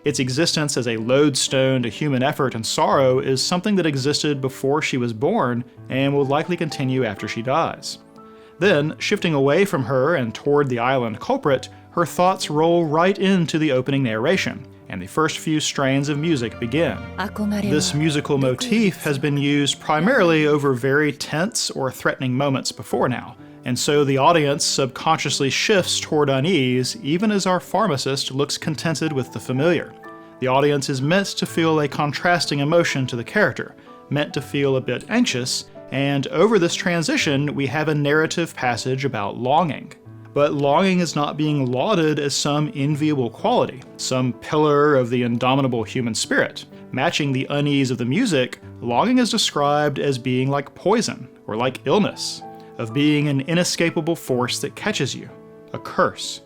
Its existence as a lodestone to human effort and sorrow is something that existed before she was born and will likely continue after she dies. Then, shifting away from her and toward the island culprit, her thoughts roll right into the opening narration, and the first few strains of music begin. This musical motif has been used primarily over very tense or threatening moments before now, and so the audience subconsciously shifts toward unease even as our pharmacist looks contented with the familiar. The audience is meant to feel a contrasting emotion to the character, meant to feel a bit anxious, and over this transition we have a narrative passage about longing. But longing is not being lauded as some enviable quality, some pillar of the indomitable human spirit. Matching the unease of the music, longing is described as being like poison, or like illness, of being an inescapable force that catches you, a curse.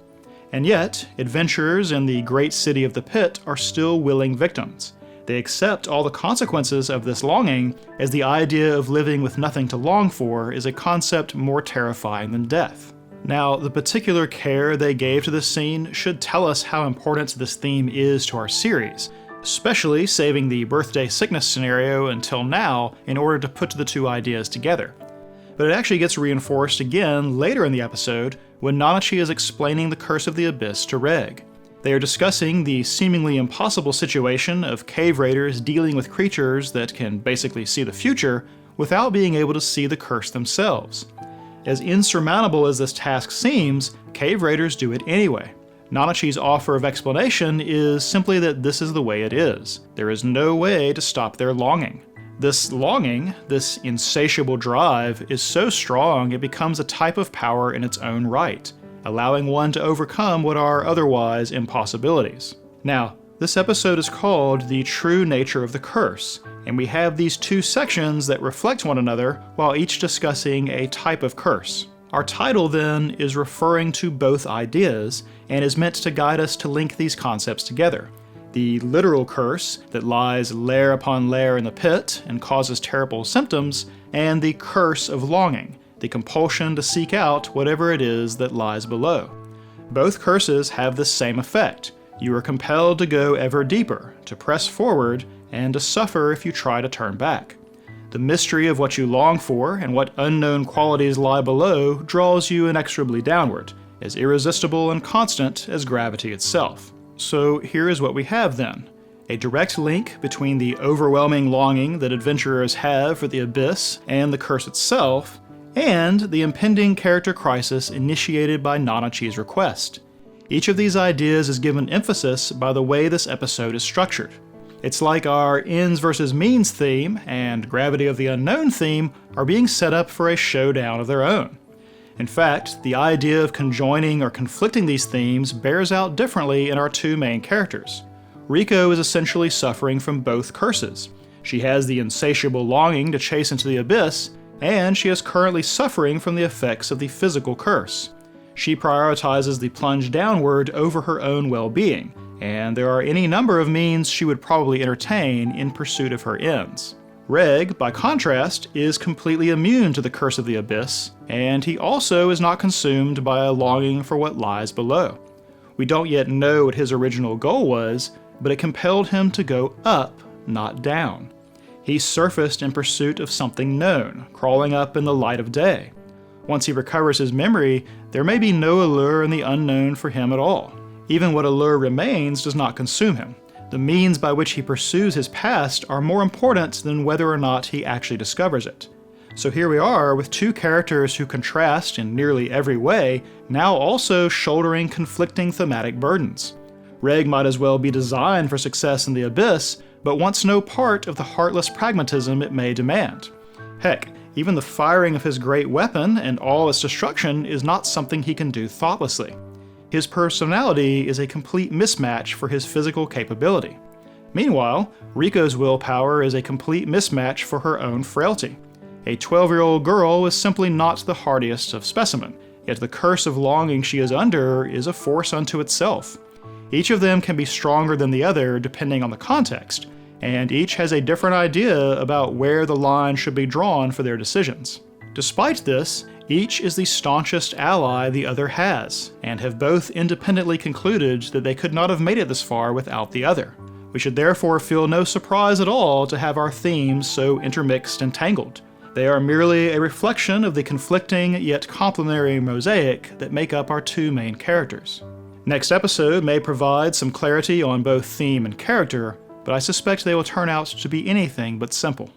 And yet, adventurers in the great city of the pit are still willing victims. They accept all the consequences of this longing, as the idea of living with nothing to long for is a concept more terrifying than death. Now, the particular care they gave to this scene should tell us how important this theme is to our series, especially saving the birthday sickness scenario until now in order to put the two ideas together. But it actually gets reinforced again later in the episode when Nanachi is explaining the Curse of the Abyss to Reg. They are discussing the seemingly impossible situation of cave raiders dealing with creatures that can basically see the future without being able to see the curse themselves. As insurmountable as this task seems, cave raiders do it anyway. Nanachi's offer of explanation is simply that this is the way it is. There is no way to stop their longing. This longing, this insatiable drive, is so strong it becomes a type of power in its own right, allowing one to overcome what are otherwise impossibilities. Now, this episode is called The True Nature of the Curse, and we have these two sections that reflect one another while each discussing a type of curse. Our title, then, is referring to both ideas and is meant to guide us to link these concepts together. The literal curse that lies layer upon layer in the pit and causes terrible symptoms, and the curse of longing, the compulsion to seek out whatever it is that lies below. Both curses have the same effect. You are compelled to go ever deeper, to press forward, and to suffer if you try to turn back. The mystery of what you long for and what unknown qualities lie below draws you inexorably downward, as irresistible and constant as gravity itself. So here is what we have then. A direct link between the overwhelming longing that adventurers have for the abyss and the curse itself, and the impending character crisis initiated by Nanachi's request. Each of these ideas is given emphasis by the way this episode is structured. It's like our ends versus means theme and gravity of the unknown theme are being set up for a showdown of their own. In fact, the idea of conjoining or conflicting these themes bears out differently in our two main characters. Riko is essentially suffering from both curses. She has the insatiable longing to chase into the abyss, and she is currently suffering from the effects of the physical curse. She prioritizes the plunge downward over her own well-being, and there are any number of means she would probably entertain in pursuit of her ends. Reg, by contrast, is completely immune to the curse of the abyss, and he also is not consumed by a longing for what lies below. We don't yet know what his original goal was, but it compelled him to go up, not down. He surfaced in pursuit of something known, crawling up in the light of day. Once he recovers his memory, there may be no allure in the unknown for him at all. Even what allure remains does not consume him. The means by which he pursues his past are more important than whether or not he actually discovers it. So here we are with two characters who contrast in nearly every way, now also shouldering conflicting thematic burdens. Reg might as well be designed for success in the abyss, but wants no part of the heartless pragmatism it may demand. Heck, even the firing of his great weapon and all its destruction is not something he can do thoughtlessly. His personality is a complete mismatch for his physical capability. Meanwhile, Riko's willpower is a complete mismatch for her own frailty. A 12-year-old girl is simply not the hardiest of specimen, yet the curse of longing she is under is a force unto itself. Each of them can be stronger than the other depending on the context, and each has a different idea about where the line should be drawn for their decisions. Despite this, each is the staunchest ally the other has, and have both independently concluded that they could not have made it this far without the other. We should therefore feel no surprise at all to have our themes so intermixed and tangled. They are merely a reflection of the conflicting yet complementary mosaic that make up our two main characters. Next episode may provide some clarity on both theme and character, but I suspect they will turn out to be anything but simple.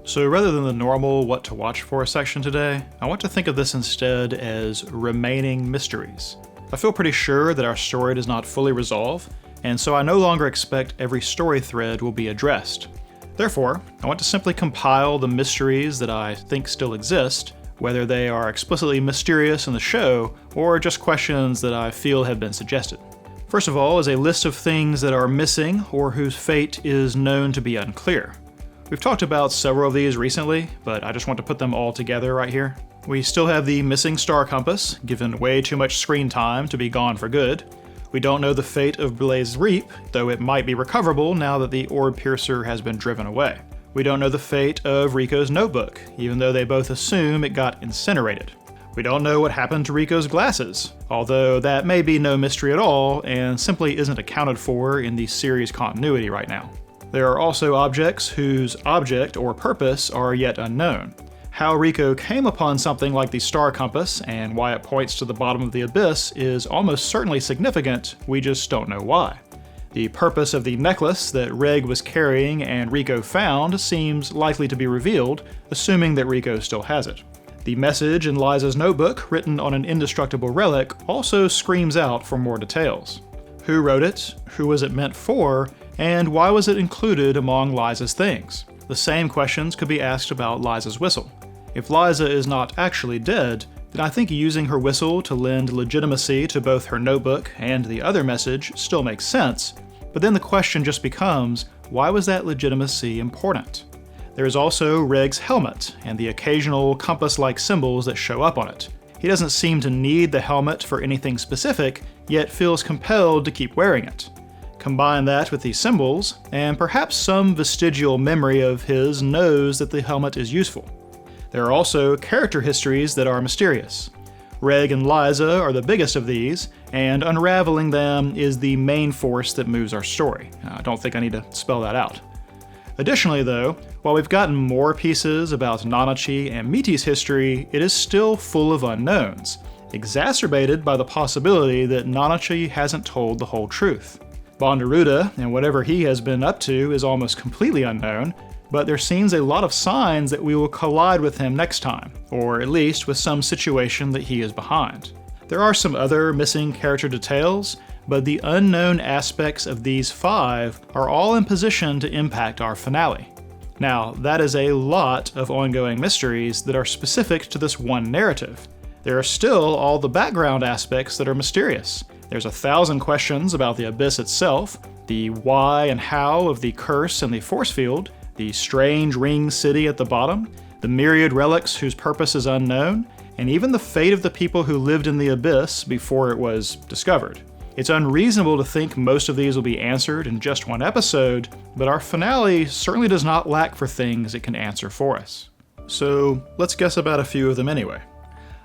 So rather than the normal what to watch for section today, I want to think of this instead as remaining mysteries. I feel pretty sure that our story does not fully resolve, and so I no longer expect every story thread will be addressed. Therefore, I want to simply compile the mysteries that I think still exist, whether they are explicitly mysterious in the show or just questions that I feel have been suggested. First of all is a list of things that are missing or whose fate is known to be unclear. We've talked about several of these recently, but I just want to put them all together right here. We still have the missing star compass, given way too much screen time to be gone for good. We don't know the fate of Blaze Reap, though it might be recoverable now that the orb piercer has been driven away. We don't know the fate of Riko's notebook, even though they both assume it got incinerated. We don't know what happened to Riko's glasses, although that may be no mystery at all and simply isn't accounted for in the series continuity right now. There are also objects whose object or purpose are yet unknown. How Riko came upon something like the star compass and why it points to the bottom of the abyss is almost certainly significant, we just don't know why. The purpose of the necklace that Reg was carrying and Riko found seems likely to be revealed, assuming that Riko still has it. The message in Liza's notebook, written on an indestructible relic, also screams out for more details. Who wrote it? Who was it meant for? And why was it included among Liza's things? The same questions could be asked about Liza's whistle. If Liza is not actually dead, then I think using her whistle to lend legitimacy to both her notebook and the other message still makes sense, but then the question just becomes, why was that legitimacy important? There is also Reg's helmet and the occasional compass-like symbols that show up on it. He doesn't seem to need the helmet for anything specific, yet feels compelled to keep wearing it. Combine that with these symbols, and perhaps some vestigial memory of his knows that the helmet is useful. There are also character histories that are mysterious. Reg and Liza are the biggest of these, and unraveling them is the main force that moves our story. I don't think I need to spell that out. Additionally though, while we've gotten more pieces about Nanachi and Miti's history, it is still full of unknowns, exacerbated by the possibility that Nanachi hasn't told the whole truth. Bondaruda and whatever he has been up to is almost completely unknown, but there seems a lot of signs that we will collide with him next time, or at least with some situation that he is behind. There are some other missing character details, but the unknown aspects of these 5 are all in position to impact our finale. Now, that is a lot of ongoing mysteries that are specific to this one narrative. There are still all the background aspects that are mysterious. There's 1,000 questions about the Abyss itself, the why and how of the curse and the force field, the strange ring city at the bottom, the myriad relics whose purpose is unknown, and even the fate of the people who lived in the Abyss before it was discovered. It's unreasonable to think most of these will be answered in just one episode, but our finale certainly does not lack for things it can answer for us. So let's guess about a few of them anyway.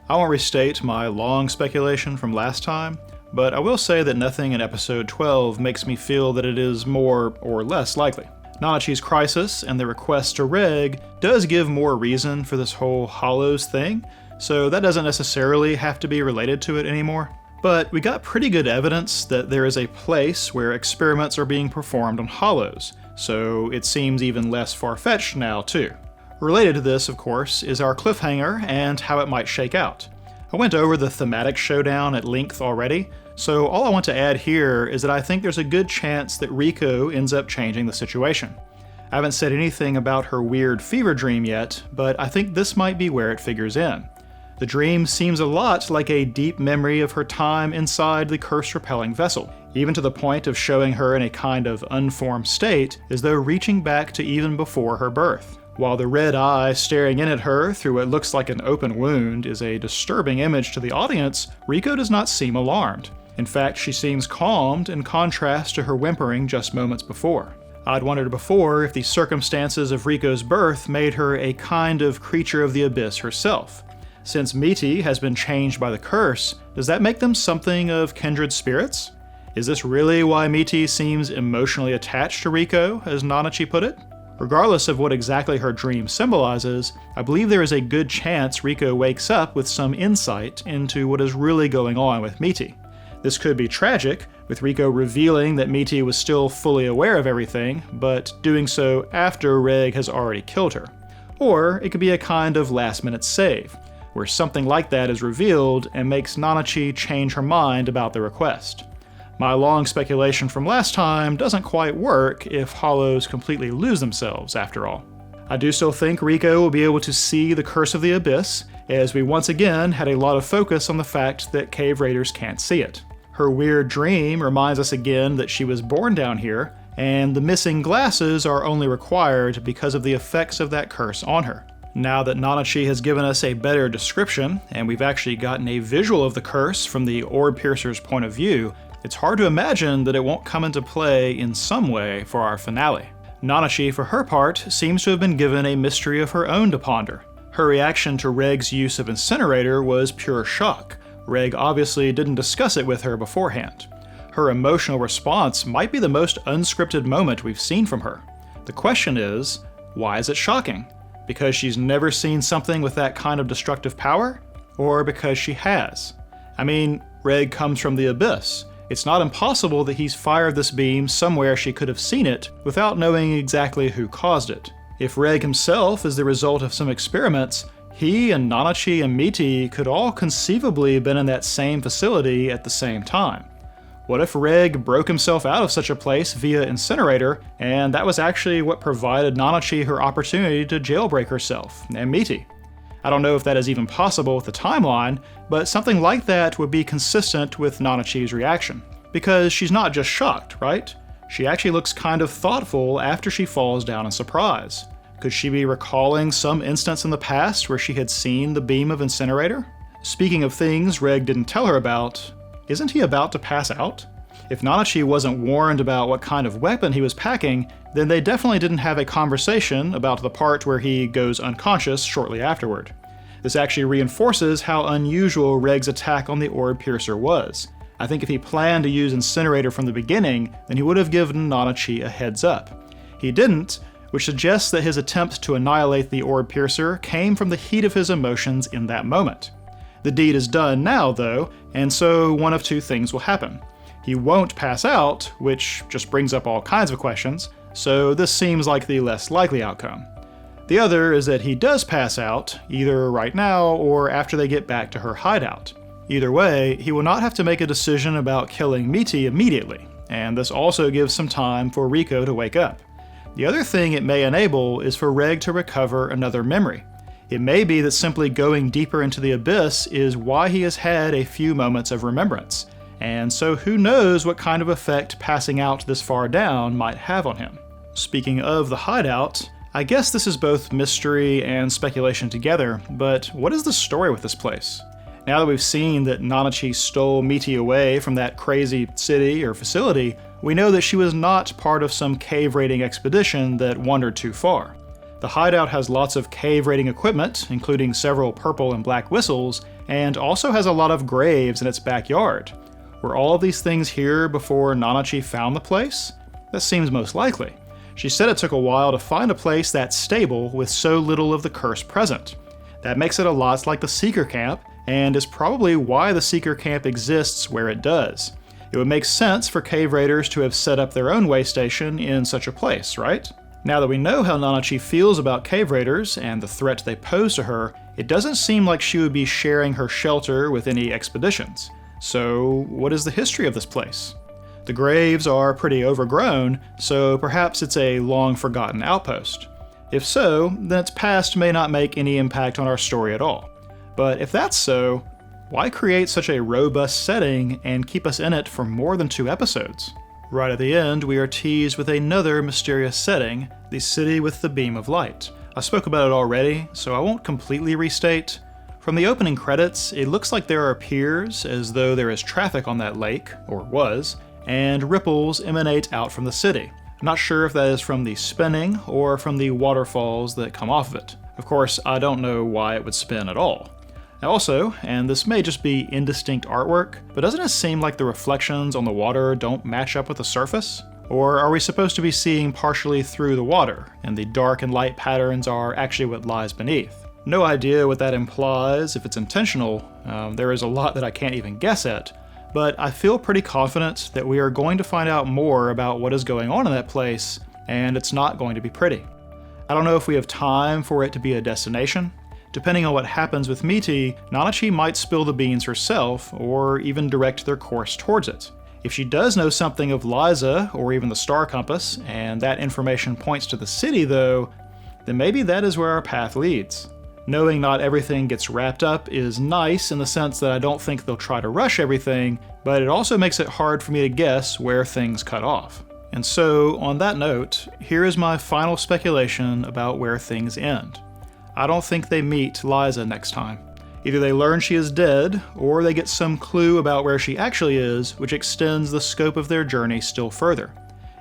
I won't restate my long speculation from last time, but I will say that nothing in episode 12 makes me feel that it is more or less likely. Nanachi's crisis and the request to Reg does give more reason for this whole Hollows thing, so that doesn't necessarily have to be related to it anymore. But we got pretty good evidence that there is a place where experiments are being performed on Hollows, so it seems even less far-fetched now too. Related to this, of course, is our cliffhanger and how it might shake out. I went over the thematic showdown at length already, so all I want to add here is that I think there's a good chance that Riko ends up changing the situation. I haven't said anything about her weird fever dream yet, but I think this might be where it figures in. The dream seems a lot like a deep memory of her time inside the curse-repelling vessel, even to the point of showing her in a kind of unformed state, as though reaching back to even before her birth. While the red eye staring in at her through what looks like an open wound is a disturbing image to the audience, Riko does not seem alarmed. In fact, she seems calmed in contrast to her whimpering just moments before. I'd wondered before if the circumstances of Riko's birth made her a kind of creature of the abyss herself. Since Miti has been changed by the curse, does that make them something of kindred spirits? Is this really why Miti seems emotionally attached to Riko, as Nanachi put it? Regardless of what exactly her dream symbolizes, I believe there is a good chance Riko wakes up with some insight into what is really going on with Miti. This could be tragic, with Riko revealing that Miti was still fully aware of everything, but doing so after Reg has already killed her. Or it could be a kind of last-minute save, where something like that is revealed and makes Nanachi change her mind about the request. My long speculation from last time doesn't quite work if Hollows completely lose themselves, after all. I do still think Riko will be able to see the Curse of the Abyss, as we once again had a lot of focus on the fact that cave raiders can't see it. Her weird dream reminds us again that she was born down here, and the missing glasses are only required because of the effects of that curse on her. Now that Nanachi has given us a better description, and we've actually gotten a visual of the curse from the Orb Piercer's point of view, it's hard to imagine that it won't come into play in some way for our finale. Nanachi, for her part, seems to have been given a mystery of her own to ponder. Her reaction to Reg's use of Incinerator was pure shock. Reg obviously didn't discuss it with her beforehand. Her emotional response might be the most unscripted moment we've seen from her. The question is, why is it shocking? Because she's never seen something with that kind of destructive power? Or because she has? I mean, Reg comes from the Abyss. It's not impossible that he's fired this beam somewhere she could have seen it without knowing exactly who caused it. If Reg himself is the result of some experiments, he and Nanachi and Miti could all conceivably have been in that same facility at the same time. What if Reg broke himself out of such a place via Incinerator, and that was actually what provided Nanachi her opportunity to jailbreak herself, and Miti? I don't know if that is even possible with the timeline, but something like that would be consistent with Nanachi's reaction. Because she's not just shocked, right? She actually looks kind of thoughtful after she falls down in surprise. Could she be recalling some instance in the past where she had seen the beam of Incinerator? Speaking of things Reg didn't tell her about, isn't he about to pass out? If Nanachi wasn't warned about what kind of weapon he was packing, then they definitely didn't have a conversation about the part where he goes unconscious shortly afterward. This actually reinforces how unusual Reg's attack on the Orb Piercer was. I think if he planned to use Incinerator from the beginning, then he would have given Nanachi a heads up. He didn't, which suggests that his attempt to annihilate the Orb Piercer came from the heat of his emotions in that moment. The deed is done now, though, and so one of two things will happen. He won't pass out, which just brings up all kinds of questions, so this seems like the less likely outcome. The other is that he does pass out, either right now or after they get back to her hideout. Either way, he will not have to make a decision about killing Miti immediately, and this also gives some time for Riko to wake up. The other thing it may enable is for Reg to recover another memory. It may be that simply going deeper into the Abyss is why he has had a few moments of remembrance, and so who knows what kind of effect passing out this far down might have on him. Speaking of the hideout, I guess this is both mystery and speculation together, but what is the story with this place? Now that we've seen that Nanachi stole Miti away from that crazy city or facility, we know that she was not part of some cave raiding expedition that wandered too far. The hideout has lots of cave raiding equipment, including several purple and black whistles, and also has a lot of graves in its backyard. Were all of these things here before Nanachi found the place? That seems most likely. She said it took a while to find a place that stable with so little of the curse present. That makes it a lot like the Seeker Camp, and is probably why the Seeker Camp exists where it does. It would make sense for cave raiders to have set up their own way station in such a place, right? Now that we know how Nanachi feels about cave raiders and the threat they pose to her, it doesn't seem like she would be sharing her shelter with any expeditions. So, what is the history of this place? The graves are pretty overgrown, so perhaps it's a long-forgotten outpost. If so, then its past may not make any impact on our story at all. But if that's so, why create such a robust setting and keep us in it for more than 2 episodes? Right at the end, we are teased with another mysterious setting, the City with the Beam of Light. I spoke about it already, so I won't completely restate. From the opening credits, it looks like there are piers, as though there is traffic on that lake, or was, and ripples emanate out from the city. I'm not sure if that is from the spinning or from the waterfalls that come off of it. Of course, I don't know why it would spin at all. Also, and this may just be indistinct artwork, but doesn't it seem like the reflections on the water don't match up with the surface? Or are we supposed to be seeing partially through the water, and the dark and light patterns are actually what lies beneath? No idea what that implies, if it's intentional. There is a lot that I can't even guess at, but I feel pretty confident that we are going to find out more about what is going on in that place, and it's not going to be pretty. I don't know if we have time for it to be a destination. Depending on what happens with Miti, Nanachi might spill the beans herself, or even direct their course towards it. If she does know something of Liza, or even the Star Compass, and that information points to the city though, then maybe that is where our path leads. Knowing not everything gets wrapped up is nice in the sense that I don't think they'll try to rush everything, but it also makes it hard for me to guess where things cut off. And so, on that note, here is my final speculation about where things end. I don't think they meet Liza next time. Either they learn she is dead, or they get some clue about where she actually is, which extends the scope of their journey still further.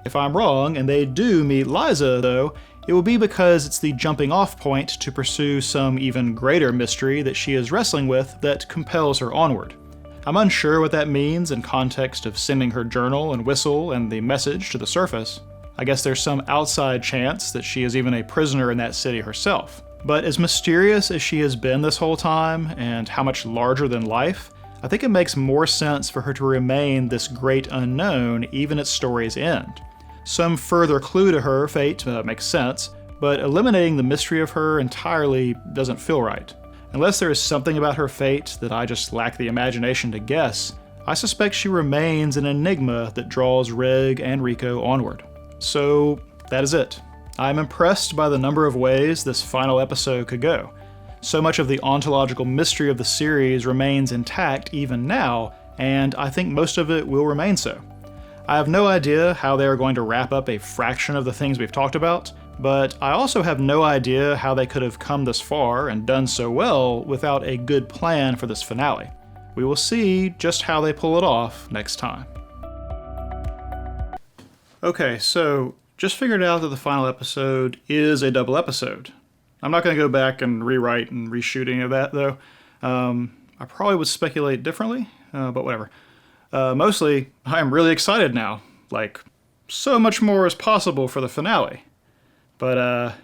If I'm wrong, and they do meet Liza, though, it will be because it's the jumping off point to pursue some even greater mystery that she is wrestling with that compels her onward. I'm unsure what that means in context of sending her journal and whistle and the message to the surface. I guess there's some outside chance that she is even a prisoner in that city herself. But as mysterious as she has been this whole time, and how much larger than life, I think it makes more sense for her to remain this great unknown even at story's end. Some further clue to her fate makes sense, but eliminating the mystery of her entirely doesn't feel right. Unless there is something about her fate that I just lack the imagination to guess, I suspect she remains an enigma that draws Rig and Rico onward. So that is it. I'm impressed by the number of ways this final episode could go. So much of the ontological mystery of the series remains intact even now, and I think most of it will remain so. I have no idea how they are going to wrap up a fraction of the things we've talked about, but I also have no idea how they could have come this far and done so well without a good plan for this finale. We will see just how they pull it off next time. Okay, so just figured out that the final episode is a double episode. I'm not going to go back and rewrite and reshoot any of that, though. I probably would speculate differently, but whatever. Mostly, I am really excited now. Like, so much more is possible for the finale. But,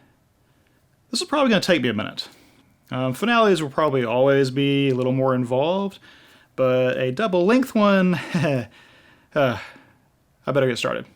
this is probably going to take me a minute. Finales will probably always be a little more involved, but a double-length one, I better get started.